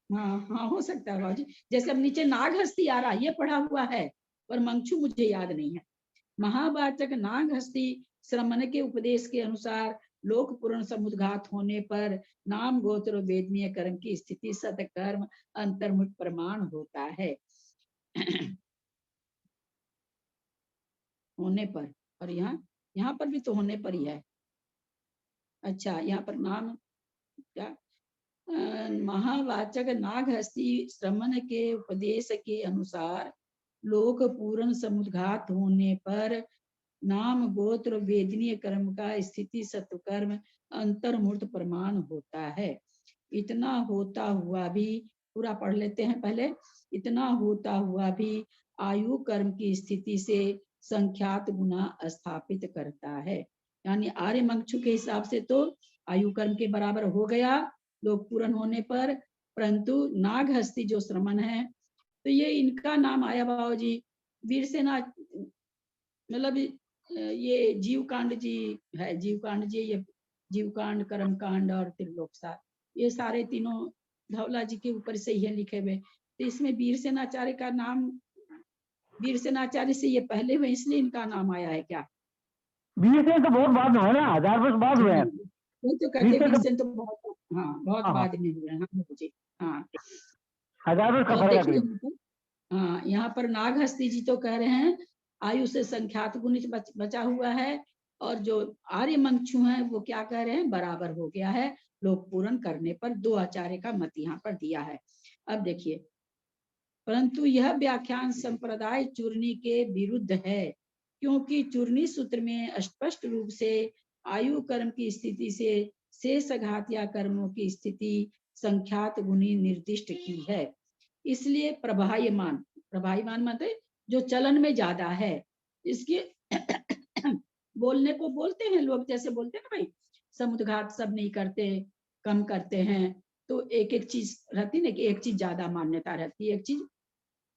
हाँ हो सकता है बाबूजी, जैसे अब नीचे नागहस्ती आ रहा, ये पढ़ा हुआ है, पर मंक्षु मुझे याद नहीं है। महावाचक नागहस्ती श्रमण के उपदेश के अनुसार लोक पूर्ण समुद्घात होने पर नाम गोत्र वेदनीय कर्म की स्थिति सतकर्म अंतर्मुख प्रमाण होता है। होने पर, और यहाँ पर भी तो होने पर ही है। अच्छा, यहाँ पर नाम क्या? महावाचक नागहस्ती श्रमण के उपदेश के अनुसार लोक पूर्ण समुद्घात होने पर नाम गोत्र वेदनीय कर्म का स्थिति सत्कर्म अंतर्मूर्त प्रमाण होता है। इतना होता हुआ भी, पूरा पढ़ लेते हैं पहले, इतना होता हुआ भी आयु कर्म की स्थिति से संख्यात गुना स्थापित करता है। यानी आर्य मंक्षु के हिसाब से तो आयु कर्म के बराबर हो गया लोक पूर्ण होने पर, परंतु नागहस्ती जो श्रमण है, तो ये इनका नाम आया बाबूजी वीरसेना, मतलब ये जीवकांड जी है, जीवकांड जी, ये जीवकांड, कर्मकांड और त्रिलोकसार, ये सारे तीनों धौला जी के ऊपर से ही लिखे हुए। तो इसमें वीरसेनाचार्य का नाम, वीरसेनाचार्य से ये पहले हुए, इसलिए इनका नाम आया है क्या? वीरसेन तो बहुत बाद में है ना, 1000 वर्ष बाद हुए हैं। वो तो कहते वीरसेन तो बहुत, हाँ बहुत बाद में हुए हैं। हाँ 1000 वर्ष का फर्क है। हाँ, यहाँ पर नागहस्ती जी तो कह रहे हैं आयु से संख्यात गुणित बचा हुआ है, और जो आर्य मंक्षु हैं वो क्या कह रहे हैं, बराबर हो गया है लोक पूर्ण करने पर। दो आचार्य का मत यहाँ पर दिया है। अब देखिए, परंतु यह व्याख्यान संप्रदाय चूर्णी के विरुद्ध है, क्योंकि चूर्णी सूत्र में स्पष्ट रूप से आयु कर्म की स्थिति से शेष घातिया कर्मों की स्थिति संख्यात गुणी निर्दिष्ट की है। इसलिए प्रभायमान, प्रभायमान मतलब जो चलन में ज्यादा है, इसके बोलने को बोलते हैं लोग, जैसे बोलते हैं ना भाई समुद्घात सब नहीं करते, कम करते हैं, तो एक एक चीज रहती ना, कि एक चीज ज्यादा मान्यता रहती है। एक चीज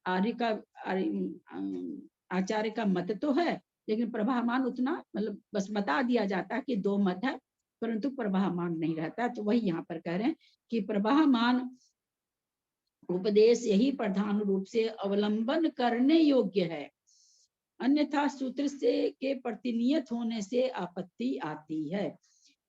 आर्य का, आचार्य का मत तो है, लेकिन प्रभामान उतना, मतलब बस बता दिया जाता है कि दो मत है, परंतु प्रभामान नहीं रहता। तो वही यहाँ पर कह रहे हैं कि प्रभामान उपदेश यही प्रधान रूप से अवलंबन करने योग्य है, अन्यथा सूत्र से के प्रतिनियत होने से आपत्ति आती है।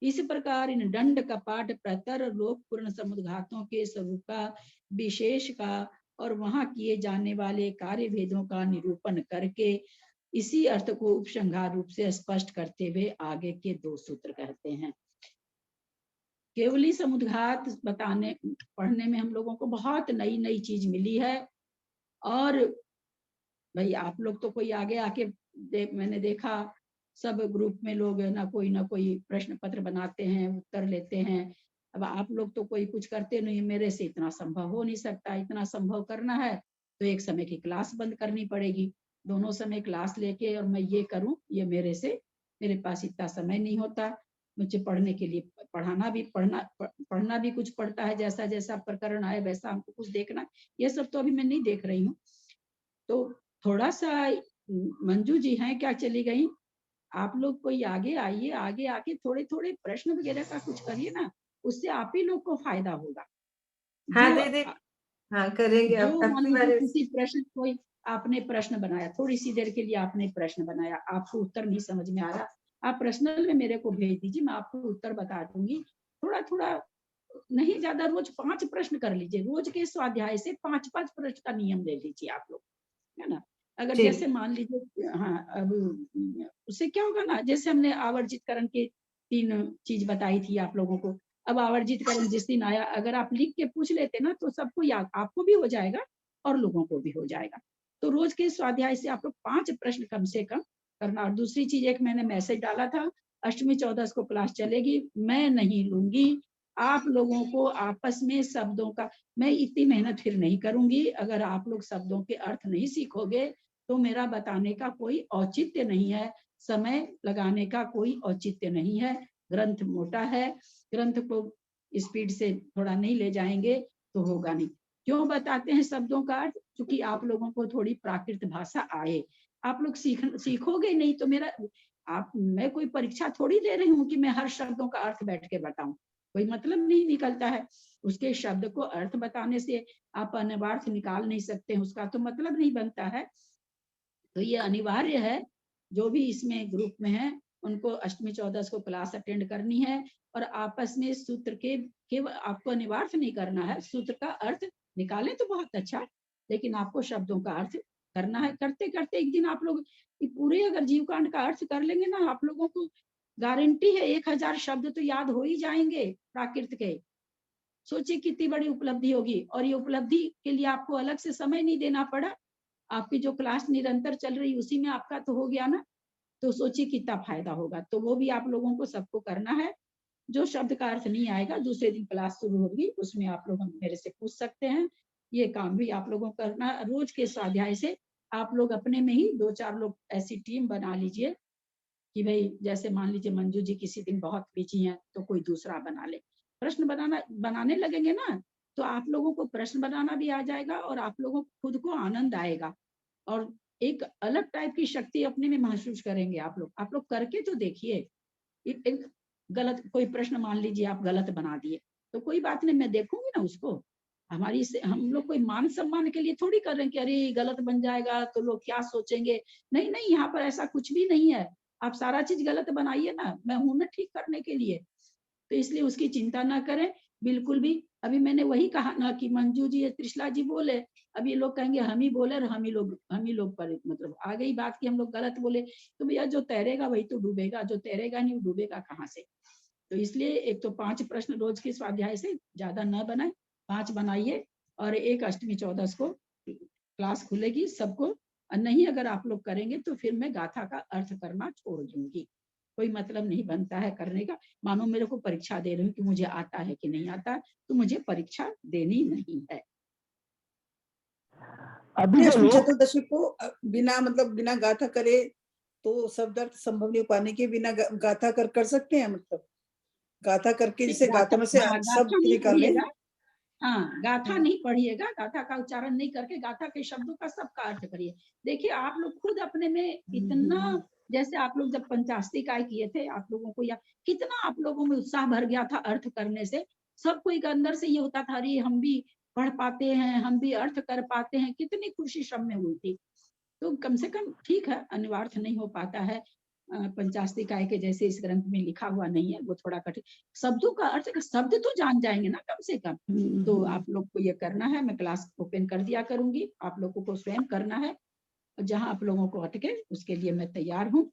इस प्रकार इन दंड कपाट प्रतर लोक पूर्ण समुद्घातों के स्वरूप का, विशेष का और वहां किए जाने वाले कार्य भेदों का निरूपण करके इसी अर्थ को उपसंहार रूप से स्पष्ट करते हुए आगे के दो सूत्र कहते हैं। केवली समुद्घात बताने पढ़ने में हम लोगों को बहुत नई नई चीज मिली है। और भाई आप लोग तो कोई आगे आके मैंने देखा सब ग्रुप में लोग है ना कोई प्रश्न पत्र बनाते हैं, उत्तर लेते हैं। अब आप लोग तो कोई कुछ करते नहीं, मेरे से इतना संभव हो नहीं सकता। इतना संभव करना है तो एक समय की क्लास बंद करनी पड़ेगी, दोनों समय क्लास लेके और मैं ये करूं, ये मेरे पास इतना समय नहीं होता। मुझे पढ़ने के लिए पढ़ना भी कुछ पड़ता है, जैसा जैसा प्रकरण आए वैसा हमको कुछ देखना, ये सब तो अभी मैं नहीं देख रही हूँ। तो थोड़ा सा मंजू जी हैं क्या, चली गई? आप लोग कोई आगे आइए, आगे आके थोड़े थोड़े प्रश्न वगैरह का कुछ करिए ना, उससे आप ही लोग को फायदा होगा। हाँ जो दीदी, हाँ करेंगे। जो अब मान की लीजिए बार किसी प्रश्न कोई आपने प्रश्न बनाया, थोड़ी सी देर के लिए आपने प्रश्न बनाया, आपको उत्तर नहीं समझ में आ रहा, आप पर्सनल में मेरे को भेज दीजिए, मैं आपको उत्तर बता दूंगी। थोड़ा थोड़ा नहीं, ज्यादा, रोज 5 प्रश्न कर लीजिए। रोज के स्वाध्याय से 5-5 प्रश्न का नियम ले लीजिए आप लोग, है ना। अगर ठीक। जैसे मान लीजिए, हाँ, अब उससे क्या होगा ना, जैसे हमने आवर्जितकरण के 3 चीज बताई थी आप लोगों को। अब आवर्जितकरण जिस दिन आया, अगर आप लिख के पूछ लेते ना तो सबको याद, आपको भी हो जाएगा और लोगों को भी हो जाएगा। तो रोज के स्वाध्याय से आप लोग 5 प्रश्न कम से कम करना। और दूसरी चीज, एक मैंने मैसेज डाला था, अष्टमी 14 को क्लास चलेगी, मैं नहीं लूंगी आप लोगों को आपस में शब्दों का, मैं इतनी मेहनत फिर नहीं करूंगी। अगर आप लोग शब्दों के अर्थ नहीं सीखोगे तो मेरा बताने का कोई औचित्य नहीं है, समय लगाने का कोई औचित्य नहीं है। ग्रंथ मोटा है, ग्रंथ को स्पीड से थोड़ा नहीं ले जाएंगे तो होगा नहीं। क्यों बताते हैं शब्दों का अर्थ? क्योंकि आप लोगों को थोड़ी प्राकृत भाषा आए। आप लोग सीखोगे नहीं तो मैं कोई परीक्षा थोड़ी दे रही हूँ कि मैं हर शब्दों का अर्थ बैठ के बताऊं, कोई मतलब नहीं निकलता है। उसके शब्द को अर्थ बताने से आप अनिवार्थ निकाल नहीं सकते, उसका तो मतलब नहीं बनता है। तो ये अनिवार्य है, जो भी इसमें ग्रुप में है उनको अष्टमी 14 को क्लास अटेंड करनी है। और आपस में सूत्र के केवल आपको अनिवार्य नहीं करना है, सूत्र का अर्थ निकालें तो बहुत अच्छा, लेकिन आपको शब्दों का अर्थ करना है। करते करते एक दिन आप लोग पूरे अगर जीवकांड का अर्थ कर लेंगे ना, आप लोगों को गारंटी है 1000 शब्द तो याद हो ही जाएंगे प्राकृत के। सोचिए कितनी बड़ी उपलब्धि होगी, और ये उपलब्धि के लिए आपको अलग से समय नहीं देना पड़ा। आपकी जो क्लास निरंतर चल रही उसी में आपका तो हो गया ना, तो सोचिए कितना फायदा होगा। तो वो भी आप लोगों को सबको करना है। जो शब्द का अर्थ नहीं आएगा, दूसरे दिन क्लास शुरू होगी, उसमें आप लोग मेरे से पूछ सकते हैं। ये काम भी आप लोगों को करना। रोज के स्वाध्याय से आप लोग अपने में ही 2-4 लोग ऐसी टीम बना लीजिए कि भाई, जैसे मान लीजिए मंजू जी किसी दिन बहुत बिजी हैं तो कोई दूसरा बना ले। प्रश्न बनाने लगेंगे ना तो आप लोगों को प्रश्न बनाना भी आ जाएगा और आप लोगों को खुद को आनंद आएगा और एक अलग टाइप की शक्ति अपने में महसूस करेंगे आप लोग करके तो देखिए। एक गलत कोई प्रश्न मान लीजिए आप गलत बना दिए तो कोई बात नहीं, मैं देखूंगी ना उसको। हम लोग कोई मान सम्मान के लिए थोड़ी कर रहे हैं कि अरे गलत बन जाएगा तो लोग क्या सोचेंगे। नहीं नहीं, यहाँ पर ऐसा कुछ भी नहीं है। आप सारा चीज गलत बनाइए ना, मैं हूं ना ठीक करने के लिए। तो इसलिए उसकी चिंता ना करें बिल्कुल भी। अभी मैंने वही कहा ना कि मंजू जी त्रिशला जी बोले, अब ये लोग कहेंगे हम ही बोले और हम ही लोग पर मतलब आ गई बात कि हम लोग गलत बोले। तो भैया जो तैरेगा वही तो डूबेगा, जो तैरेगा नहीं वो डूबेगा कहाँ से। तो इसलिए एक तो 5 प्रश्न रोज के स्वाध्याय से ज्यादा न बनाए, 5 बनाइए। और एक अष्टमी 14 को क्लास खुलेगी सबको। और नहीं अगर आप लोग करेंगे तो फिर मैं गाथा का अर्थ करना छोड़ दूंगी, कोई मतलब नहीं बनता है करने का। मानो मेरे को परीक्षा दे रही हूँ कि मुझे आता है कि नहीं आता, तो मुझे परीक्षा देनी नहीं है। अभी जो अष्टमी लोग चतुर्दशी को बिना गाथा करे तो शब्द अर्थ संभव नहीं हो पाने के, बिना गाथा कर सकते हैं, मतलब गाथा करके नहीं, जैसे गाथा में से हाँ, शब्द गाथा नहीं निकाले। पढ़िएगा। हाँ, गाथा नहीं पढ़िएगा, गाथा का उच्चारण नहीं करके गाथा के शब्दों का सबका अर्थ करिए। देखिए आप लोग खुद अपने में इतना, जैसे आप लोग जब पंचाशती काय किए थे, आप लोगों को या कितना आप लोगों में उत्साह भर गया था अर्थ करने से। सब कोई अंदर से ये होता था, अरे हम भी पढ़ पाते हैं, हम भी अर्थ कर पाते हैं, कितनी खुशी सब में हुई थी। तो कम से कम ठीक है, अनिवार्य नहीं हो पाता है। पंचाशती काय के जैसे इस ग्रंथ में लिखा हुआ नहीं है, वो थोड़ा कठिन। शब्दों का अर्थ, शब्द तो जान जाएंगे ना कम से कम। तो आप लोग को ये करना है, मैं क्लास ओपन कर दिया करूंगी, आप लोगों को स्वयं करना है। जहां आप लोगों को अटके उसके लिए मैं तैयार हूँ।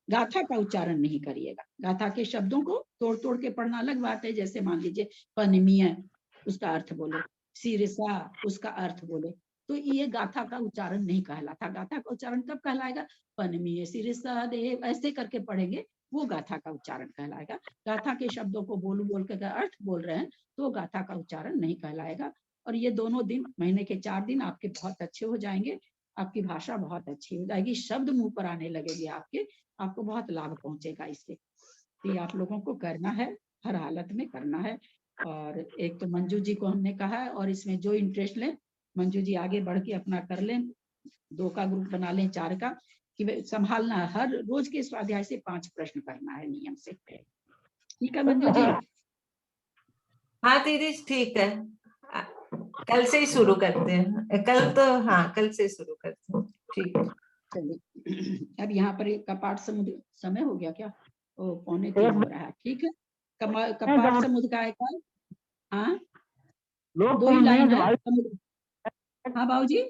गाथा का उच्चारण नहीं करिएगा, गाथा के शब्दों को तोड़ तोड़ के पढ़ना अलग बात है। जैसे मान लीजिए पनिमीय, उसका अर्थ बोले, सिरसा उसका अर्थ बोले, तो ये गाथा का उच्चारण नहीं कहलाता। गाथा का उच्चारण कब कहलाएगा? पनमीय सिर सहदेव ऐसे करके पढ़ेंगे, वो गाथा का उच्चारण कहलाएगा। गाथा के शब्दों को बोल बोल के अर्थ बोल रहे हैं तो गाथा का उच्चारण नहीं कहलाएगा। और ये दोनों दिन, महीने के 4 दिन आपके बहुत अच्छे हो जाएंगे, आपकी भाषा बहुत अच्छी हो जाएगी, शब्द मुंह पर आने लगेंगे आपके, आपको बहुत लाभ पहुंचेगा इससे। तो ये आप लोगों को करना है, हर हालत में करना है। और एक तो मंजू जी को हमने कहा है, और इसमें जो इंटरेस्ट लें मंजू जी आगे बढ़ के अपना कर लें, 2 का ग्रुप बना लें, 4 का, कि संभालना है। हर रोज के स्वाध्याय से 5 प्रश्न करना है नियम से। ठीक है मंजू जी? हाँ दीदी ठीक है, कल से ही शुरू करते हैं। कल तो हाँ, कल से शुरू करते हैं। ठीक है चलिए, अब यहाँ पर कपाट समुद्र समय हो गया क्या? ओ 2:45 हो रहा है। ठीक है, कपाट समुद्र का एक, हाँ 2 ही लाइन है। हाँ बाबूजी,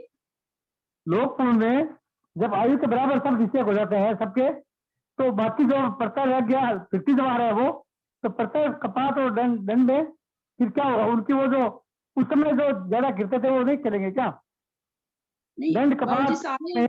लोकपुर में जब आयु के बराबर सब विषय हो जाते हैं सबके, तो बाकी जो प्रत्यय रह गया 50 जमा रहा है वो, तो प्रत्यय कपाट और दंड में फिर क्या होगा? उनकी वो जो उस समय जो ज्यादा गिरते थे वो नहीं चलेंगे क्या? नहीं दंड बाबूजी कपाट सारे,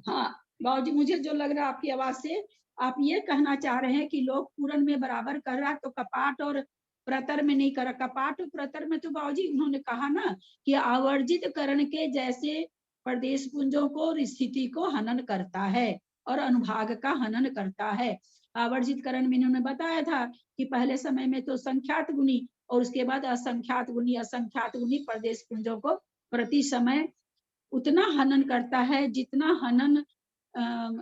हाँ बाबूजी मुझे जो लग रहा है आपकी आवाज से, आप ये कहना चाह रहे हैं कि लोग पूरन में बराबर कर रहा है तो कपाट और प्रतर में नहीं कर रहा। कपाट और प्रतर में तो बाबूजी उन्होंने कहा ना कि आवर्जित करण के जैसे प्रदेश पुंजों को और स्थिति को हनन करता है और अनुभाग का हनन करता है। आवर्जित करण में इन्होंने बताया था कि पहले समय में तो संख्यात गुनी और उसके बाद असंख्यात गुनी, असंख्यात गुनी प्रदेश पुंजों को प्रति समय उतना हनन करता है जितना हनन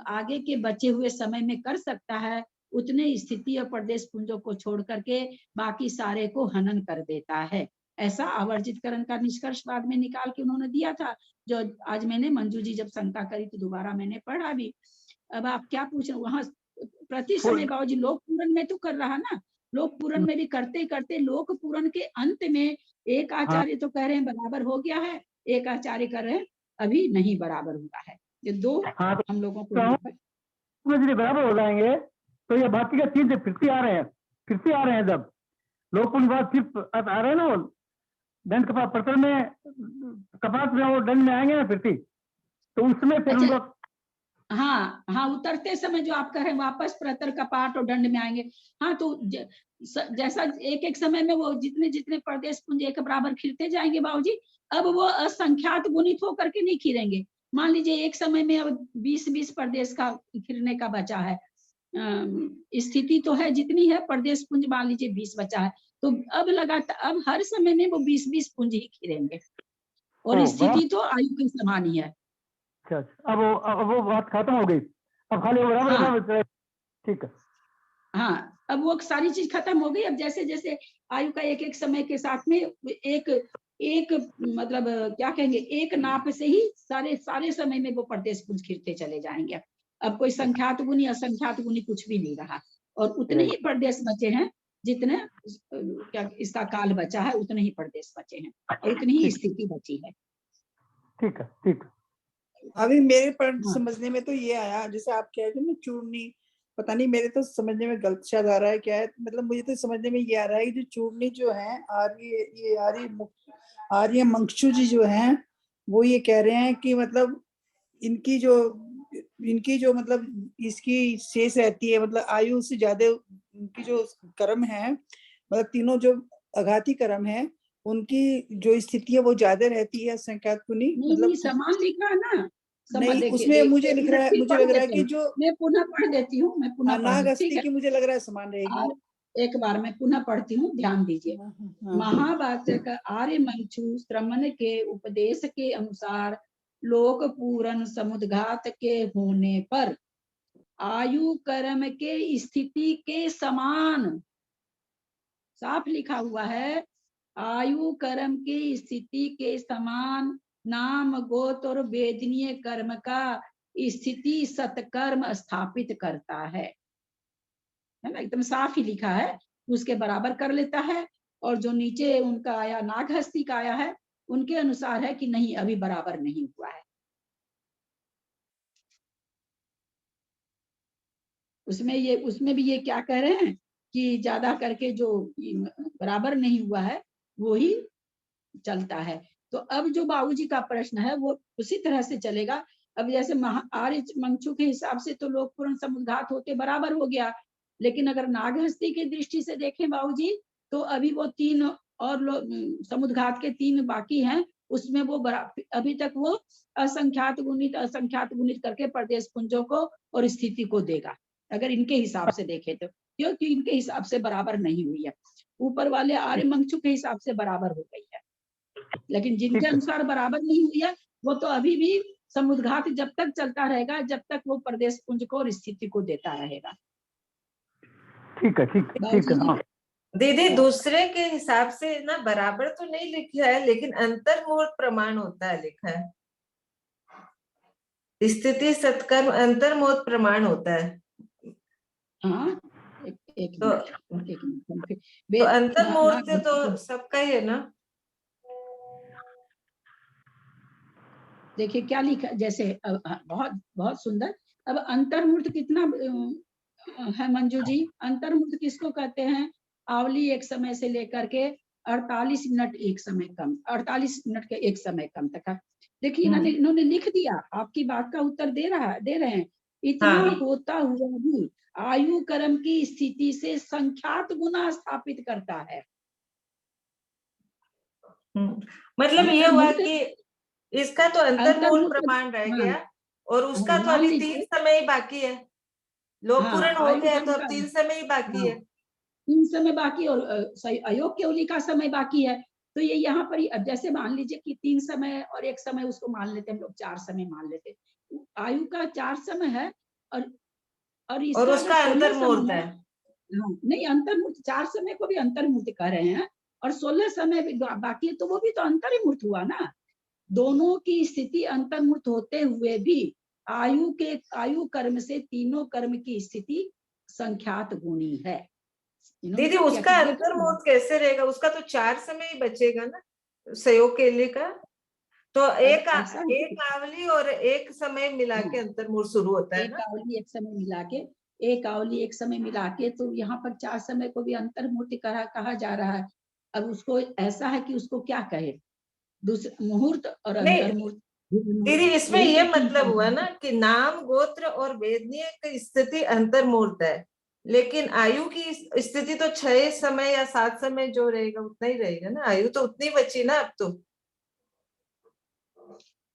आगे के बचे हुए समय में कर सकता है, उतने स्थिति और प्रदेश पुंजों को छोड़ करके बाकी सारे को हनन कर देता है। ऐसा आवर्जितकरण का निष्कर्ष बाद में निकाल के उन्होंने दिया था, जो आज मैंने मंजू जी जब शंका करी तो दोबारा मैंने पढ़ा भी। अब आप क्या पूछ रहे वहां प्रति समय बाबूजी लोक पूरन में तो कर रहा ना, लोक पूरन में भी करते करते लोक पूरन के अंत में एक आचार्य तो कह रहे हैं बराबर हो गया है, एक आचार्य कर रहे हैं अभी नहीं बराबर हुआ है। ये 2 हम लोगों को बराबर हो जाएंगे तो ये बाकी का 3 फिर से आ रहे हैं, फिर से आ रहे हैं। जब लोग फिर आ रहे हैं ना, वो दंड कपाट प्रतर में, कपाट में और दंड में आएंगे ना फिर से, तो उसमें फिर अच्छा, उनको हाँ हाँ उतरते समय जो आप कह रहे हैं वापस प्रतर कपाट और दंड में आएंगे। हाँ तो जैसा एक एक समय में वो जितने जितने प्रदेश पुंज एक बराबर खिलते जाएंगे बाबूजी, अब वो असंख्यात गुणित होकर के नहीं खिलेंगे। मान लीजिए एक समय में अब 20-20 प्रदेश का खिलने का बचा है, स्थिति तो है जितनी है, प्रदेश पुंज मान लीजिए 20 बचा है, तो अब लगातार अब हर समय में वो 20-20 पुंज ही खिलेंगे और स्थिति तो आयु के समान ही है। अब वो बात खत्म हो गई, अब खाली बराबर। ठीक है, हाँ अब वो सारी चीज खत्म हो गई। अब जैसे जैसे आयु का एक एक समय के साथ में एक मतलब क्या कहेंगे, एक नाप से ही सारे समय में वो प्रदेश पुंज खिलते चले जाएंगे। अब कोई संख्यात गुनी असंख्यात गुनी कुछ भी नहीं रहा, और उतने ही प्रदेश बचे हैं जितने क्या इसका काल बचा है, उतने ही प्रदेश बचे हैं और उतनी ही स्थिति बची है। ठीक है, ठीक है। अभी मेरे पर समझने में तो ये आया, जैसे आप कह रहे थे ना चूर्णी, पता नहीं मेरे तो समझने में गलत शायद आ रहा है क्या है, मतलब मुझे तो समझने में ये आ रहा है कि जो चूर्णी जो है आर्य मंक्षु जी जो हैं वो ये कह रहे हैं कि मतलब इनकी जो मतलब इसकी शेष रहती है, मतलब आयु से ज्यादा उनकी जो कर्म है, मतलब तीनों जो आघाती कर्म है उनकी जो स्थिति है वो ज्यादा रहती है संख्यात गुनी, मतलब समान लिखा है ना, नहीं उसमें मुझे लिख रहा है, मुझे लग रहा है कि जो मैं पुनः पढ़ देती हूँ, मैं पुनः नागस्ती की मुझे लग रहा है समान रहेगी। एक बार मैं पुनः पढ़ती हूँ, ध्यान दीजिए। महावाचक आर्य मंचु श्रमण के उपदेश के अनुसार लोक पूरन समुद्घात के होने पर आयु कर्म के स्थिति के समान, साफ लिखा हुआ है, आयु कर्म की स्थिति के समान नाम गोत्र और वेदनीय कर्म का स्थिति सत्कर्म स्थापित करता है ना, एकदम साफ ही लिखा है, उसके बराबर कर लेता है। और जो नीचे उनका आया नागहस्ती का आया है उनके अनुसार है कि नहीं अभी बराबर नहीं हुआ है। उसमें भी ये क्या कह रहे हैं कि ज्यादा करके जो बराबर नहीं हुआ है वो ही चलता है। तो अब जो बाबूजी का प्रश्न है वो उसी तरह से चलेगा। अब जैसे आर्य मंचू के हिसाब से तो लोक पूर्ण समुद्घात होते बराबर हो गया, लेकिन अगर नागहस्ती की दृष्टि से देखें बाबूजी, तो अभी वो 3 और समुद्घात के 3 बाकी हैं, उसमें वो अभी तक वो असंख्यात गुणित करके प्रदेश पुंजों को और स्थिति को देगा, अगर इनके हिसाब से देखें तो, क्योंकि इनके हिसाब से बराबर नहीं हुई है। ऊपर वाले आर्य मंचू के हिसाब से बराबर हो गई है, लेकिन जिनके अनुसार बराबर नहीं हुई है वो तो अभी भी समुद्घात जब तक चलता रहेगा, जब तक वो प्रदेश पुंज को और स्थिति को देता रहेगा। ठीक है, ठीक है। हाँ दीदी, दूसरे के हिसाब से ना बराबर तो नहीं लिखा है, लेकिन अंतर्मुहूर्त प्रमाण होता है लिखा है। स्थिति सत्कर्म अंतर्मुहूर्त प्रमाण होता है। हाँ, एक तो अंतर्मुहूर्त तो सबका ही है ना। देखिए क्या लिखा, जैसे बहुत बहुत सुंदर। अब अंतर्मुहूर्त कितना है मंजू जी? अंतर्मुहूर्त किसको कहते हैं? आवली एक समय से लेकर के 48 मिनट एक समय कम, 48 मिनट के एक समय कम तक है। देखिए इन्होंने लिख दिया, आपकी बात का उत्तर दे रहे हैं। इतना होता हुआ भी आयु कर्म की स्थिति से संख्यात गुना स्थापित करता है। मतलब ये हुआ कि इसका तो अंतर्मुहूर्त प्रमाण रह गया, और उसका तो अभी 3 समय ही बाकी है। लोक पूर्ण हो गया तो अब 3 समय ही बाकी है। 3 समय बाकी, और अयोग केवली का समय बाकी है। तो ये यहाँ पर अब जैसे मान लीजिए कि 3 समय और 1 समय उसको मान लेते हैं हम लोग, 4 समय मान लेते। आयु का 4 समय है और उसका अंतर्मुहूर्त है। नहीं, अंतर्मुहूर्त 4 समय को भी अंतर्मुहूर्त कह रहे हैं, और 16 समय बाकी है, तो वो भी तो अंतर्मुहूर्त हुआ ना। दोनों की स्थिति अंतर्मुहूर्त होते हुए भी आयु कर्म से तीनों कर्म की स्थिति संख्यात गुणी है। दीदी, उसका अंतर्मुहूर्त कैसे रहेगा? उसका तो 4 समय ही बचेगा ना सहयोग के लिए का। तो एक आवली और एक समय मिला के अंतर्मुहूर्त शुरू होता है ना। एक आवली एक समय मिला के, तो यहाँ पर 4 समय को भी अंतर्मुहूर्त कहा जा रहा है। अब उसको ऐसा है कि उसको क्या कहे, दूसरा मुहूर्त और अंतर्मुहूर्त। दीदी, इसमें ये मतलब हुआ ना कि नाम गोत्र और वेदनीय की स्थिति अंतर्मुहूर्त है, लेकिन आयु की स्थिति तो 6 समय या 7 समय जो रहेगा उतना ही रहेगा ना। आयु तो उतनी बची ना अब तो।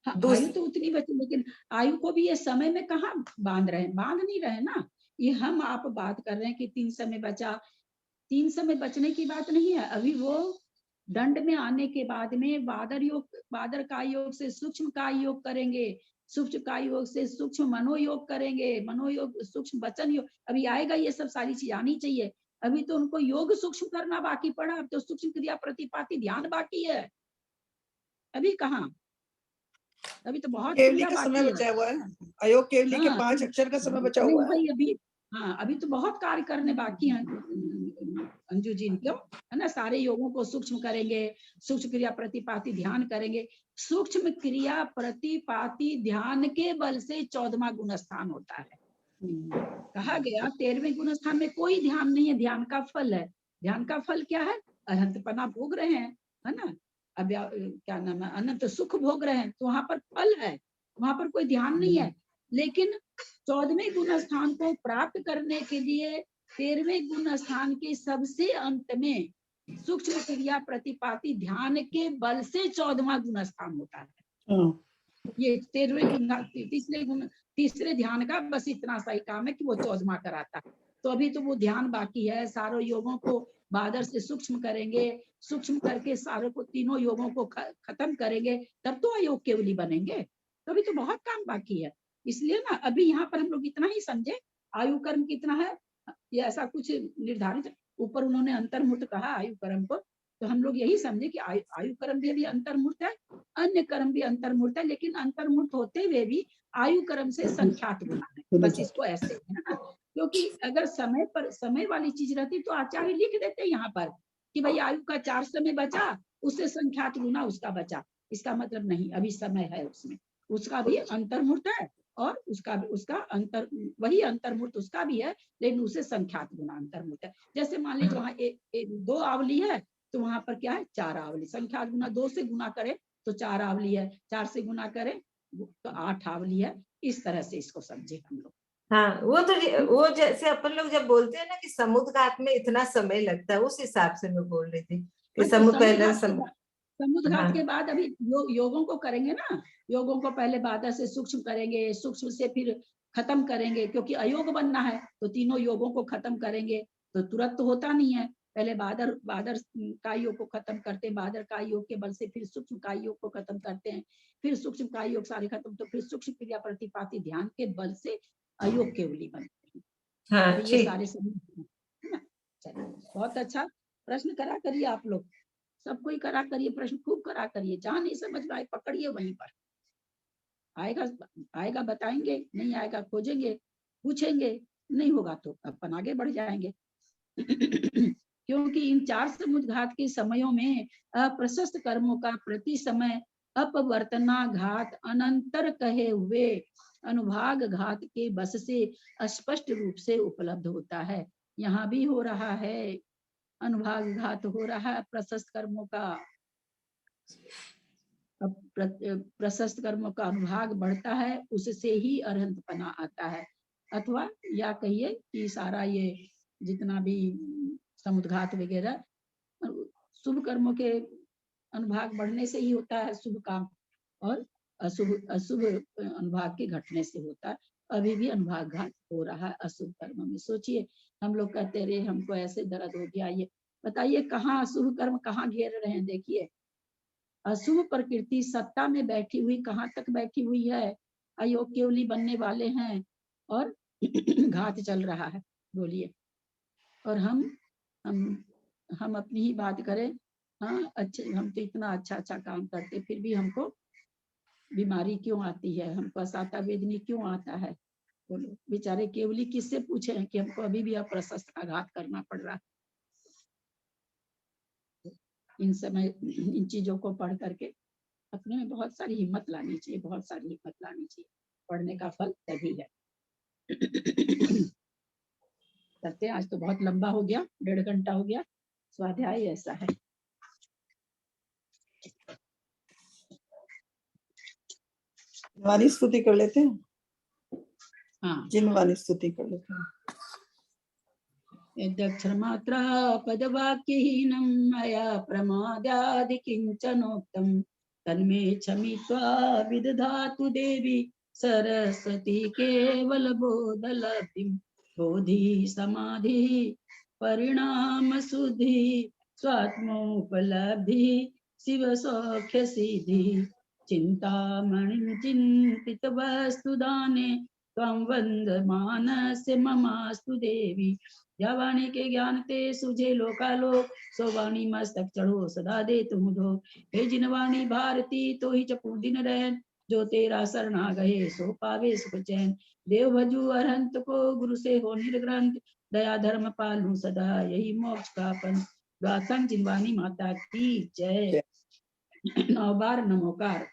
हाँ, आयु तो उतनी बची, लेकिन आयु को भी ये समय में कहाँ बांध नहीं रहे ना। ये हम आप बात कर रहे हैं कि 3 समय बचा। 3 समय बचने की बात नहीं है। अभी वो दंड में आने के बाद में बादर का योग से सूक्ष्म का योग करेंगे, सूक्ष्म का योग से सूक्ष्म मनोयोग करेंगे, मनोयोग सूक्ष्म वचन योग। अभी आएगा, ये सब सारी चीज आनी चाहिए। अभी तो उनको योग सूक्ष्म करना बाकी पड़ा, अब तो सूक्ष्म क्रिया प्रतिपाती ध्यान बाकी है। अभी कहाँ, अभी तो बहुत केवली का समय बचा हुआ है। अयोग केवली के 5 अक्षर का समय बचा हुआ है। अभी अभी तो बहुत कार्य करने बाकी हैं अंजू जी, क्यों है ना। सारे योगों को सूक्ष्म करेंगे, सूक्ष्म क्रिया प्रतिपाती ध्यान करेंगे। सूक्ष्म क्रिया प्रतिपाती ध्यान के बल से 14वां गुण स्थान होता है। कहा गया 13वें गुण स्थान में कोई ध्यान नहीं है, ध्यान का फल है। ध्यान का फल क्या है? अनंतपना भोग रहे हैं, है ना। अब क्या नाम है, अनंत सुख भोग रहे हैं, तो वहां पर फल है, वहां पर कोई ध्यान नहीं है। लेकिन 14वें गुण स्थान को प्राप्त करने के लिए 13वें गुण स्थान के सबसे अंत में सूक्ष्म क्रिया प्रतिपाती ध्यान के बल से 14वां गुण स्थान होता है। ये 13वें गुण तीसरे ध्यान का बस इतना सा ही काम है कि वो 14वां कराता है। तो अभी तो वो ध्यान बाकी है। सारों योगों को बादर से सूक्ष्म करेंगे, सूक्ष्म करके सारों को तीनों योगों को खत्म करेंगे, तब तो अयोग केवली बनेंगे। तो अभी तो बहुत काम बाकी है। इसलिए ना अभी यहाँ पर हम लोग इतना ही समझे, आयु कर्म कितना है ये ऐसा कुछ निर्धारित। ऊपर उन्होंने अंतर्मुहूर्त कहा आयु कर्म को, तो हम लोग यही समझे कि आयु कर्म भी अंतर्मुहूर्त है, अन्य कर्म भी अंतर्मुहूर्त है, लेकिन अंतर्मुहूर्त होते हुए भी आयु कर्म से संख्यात गुना है। बस इसको ऐसे है ना, क्योंकि अगर समय वाली चीज रहती तो आचार्य लिख देते यहाँ पर कि भाई आयु का 4 समय बचा, उससे संख्यात गुना उसका बचा। इसका मतलब नहीं, अभी समय है उसमें, उसका भी अंतर्मुहूर्त है, और उसका वही अंतर्मुहूर्त उसका भी है, लेकिन उसे संख्यात गुना अंतर्मुहूर्त है। जैसे मान लीजिए वहां 2 आवली है, तो वहां पर क्या है 4 आवली। संख्यात गुना 2 से गुना करे तो 4 आवली है, 4 से गुना करें तो 8 आवली है। इस तरह से इसको समझे हम लोग। हाँ, वो जैसे अपन लोग जब बोलते हैं ना कि समुद्र घाट में इतना समय लगता है, उस हिसाब से मैं बोल रही थी कि हाँ, तो समुद्र पहले समुद्र घाट हाँ के बाद अभी योगों को करेंगे ना। योगों को पहले बादल से सूक्ष्म करेंगे, सूक्ष्म से फिर खत्म करेंगे, क्योंकि अयोग बनना है तो तीनों योगों को खत्म करेंगे। तो तुरंत तो होता नहीं है, पहले बादर काय योग को खत्म करते हैं, बादर काय योग के बल से फिर सूक्ष्म काय योग को खत्म करते हैं, फिर सूक्ष्म काय योग सारे खत्म, तो फिर सूक्ष्म क्रिया प्रतिपाती ध्यान के बल से अयोग केवली बनते हैं। हाँ अभी ये ठीक। सारे है ना। चलिए, बहुत अच्छा प्रश्न करा करिए आप लोग, सब कोई करा करिए, प्रश्न खूब करा करिए। जहाँ नहीं समझ में आए पकड़िए वहीं पर, आएगा बताएंगे, नहीं आएगा खोजेंगे, पूछेंगे, नहीं होगा तो अपन आगे बढ़ जाएंगे। क्योंकि इन 4 समुद्र घात के समयों में अप्रशस्त कर्मों का प्रति समय अपवर्तना घात अनंतर कहे हुए अनुभाग घात के बस से स्पष्ट रूप से उपलब्ध होता है। यहाँ भी हो रहा है, अनुभाग घात हो रहा है प्रशस्त कर्मों का। अब प्रशस्त कर्मों का अनुभाग बढ़ता है, उससे ही अरहंतपना आता है। अथवा या कहिए कि सारा ये जितना भी समुद्घात वगैरह शुभ कर्मों के अनुभाग बढ़ने से ही होता है शुभ काम, और अशुभ अनुभाग के घटने से होता है। अभी भी अनुभाग घात हो रहा है अशुभ कर्म में। सोचिए, हम लोग कहते रहे हमको ऐसे दर्द हो गया, ये बताइए कहाँ अशुभ कर्म कहाँ घेर रहे हैं। देखिए, अशुभ प्रकृति सत्ता में बैठी हुई कहाँ तक बैठी हुई है, अयोग केवली बनने वाले हैं और घात चल रहा है। बोलिए, और हम अपनी ही बात करें, हाँ अच्छे, हम तो इतना अच्छा अच्छा काम करते फिर भी हमको बीमारी क्यों आती है, हमको असाता वेदनी क्यों आता है। बोलो, बेचारे केवली किससे पूछे हैं कि हमको अभी भी अप्रशस्त का घात करना पड़ रहा है। इन समय इन चीजों को पढ़ करके अपने में बहुत सारी हिम्मत लानी चाहिए, बहुत सारी हिम्मत लानी चाहिए। पढ़ने का फल तभी है। करते हैं, आज तो बहुत लंबा हो गया, 1.5 घंटा हो गया। स्वाध्याय ऐसा है। वाणी स्तुति कर लेते हैं। हाँ, जिनवाणी स्तुति कर लेते हैं। यद्यक्षरमात्रा पदवाक्यहीनं मया प्रमादादि किञ्चनोक्तं तन्मे क्षमित्वा विदधातु देवी सरस्वती केवलबोधलब्धिं। बोधि समाधि परिणाम शुद्धि स्वात्मोपलब्धि शिव सौख्य सिद्धि। चिंतामणिं चिंतित वस्तुदाने त्वं वन्दमानस्य ममास्तु देवी। या वाणी के ज्ञान ते सुझे लोकालोक, सो वाणी मस्तक चढ़ो सदा दे तुम धो। हे जिन वाणी भारती तो ही जपू दिन रहन, जो तेरा शरणा गए सो पावे सुख चैन। देव भजू अरहंत को गुरु से हो निर्ग्रंथ, दया धर्म पालू सदा यही मोक्ष का पंथ। द्वासंग जिनवानी माता की जय। 9 बार नमोकार।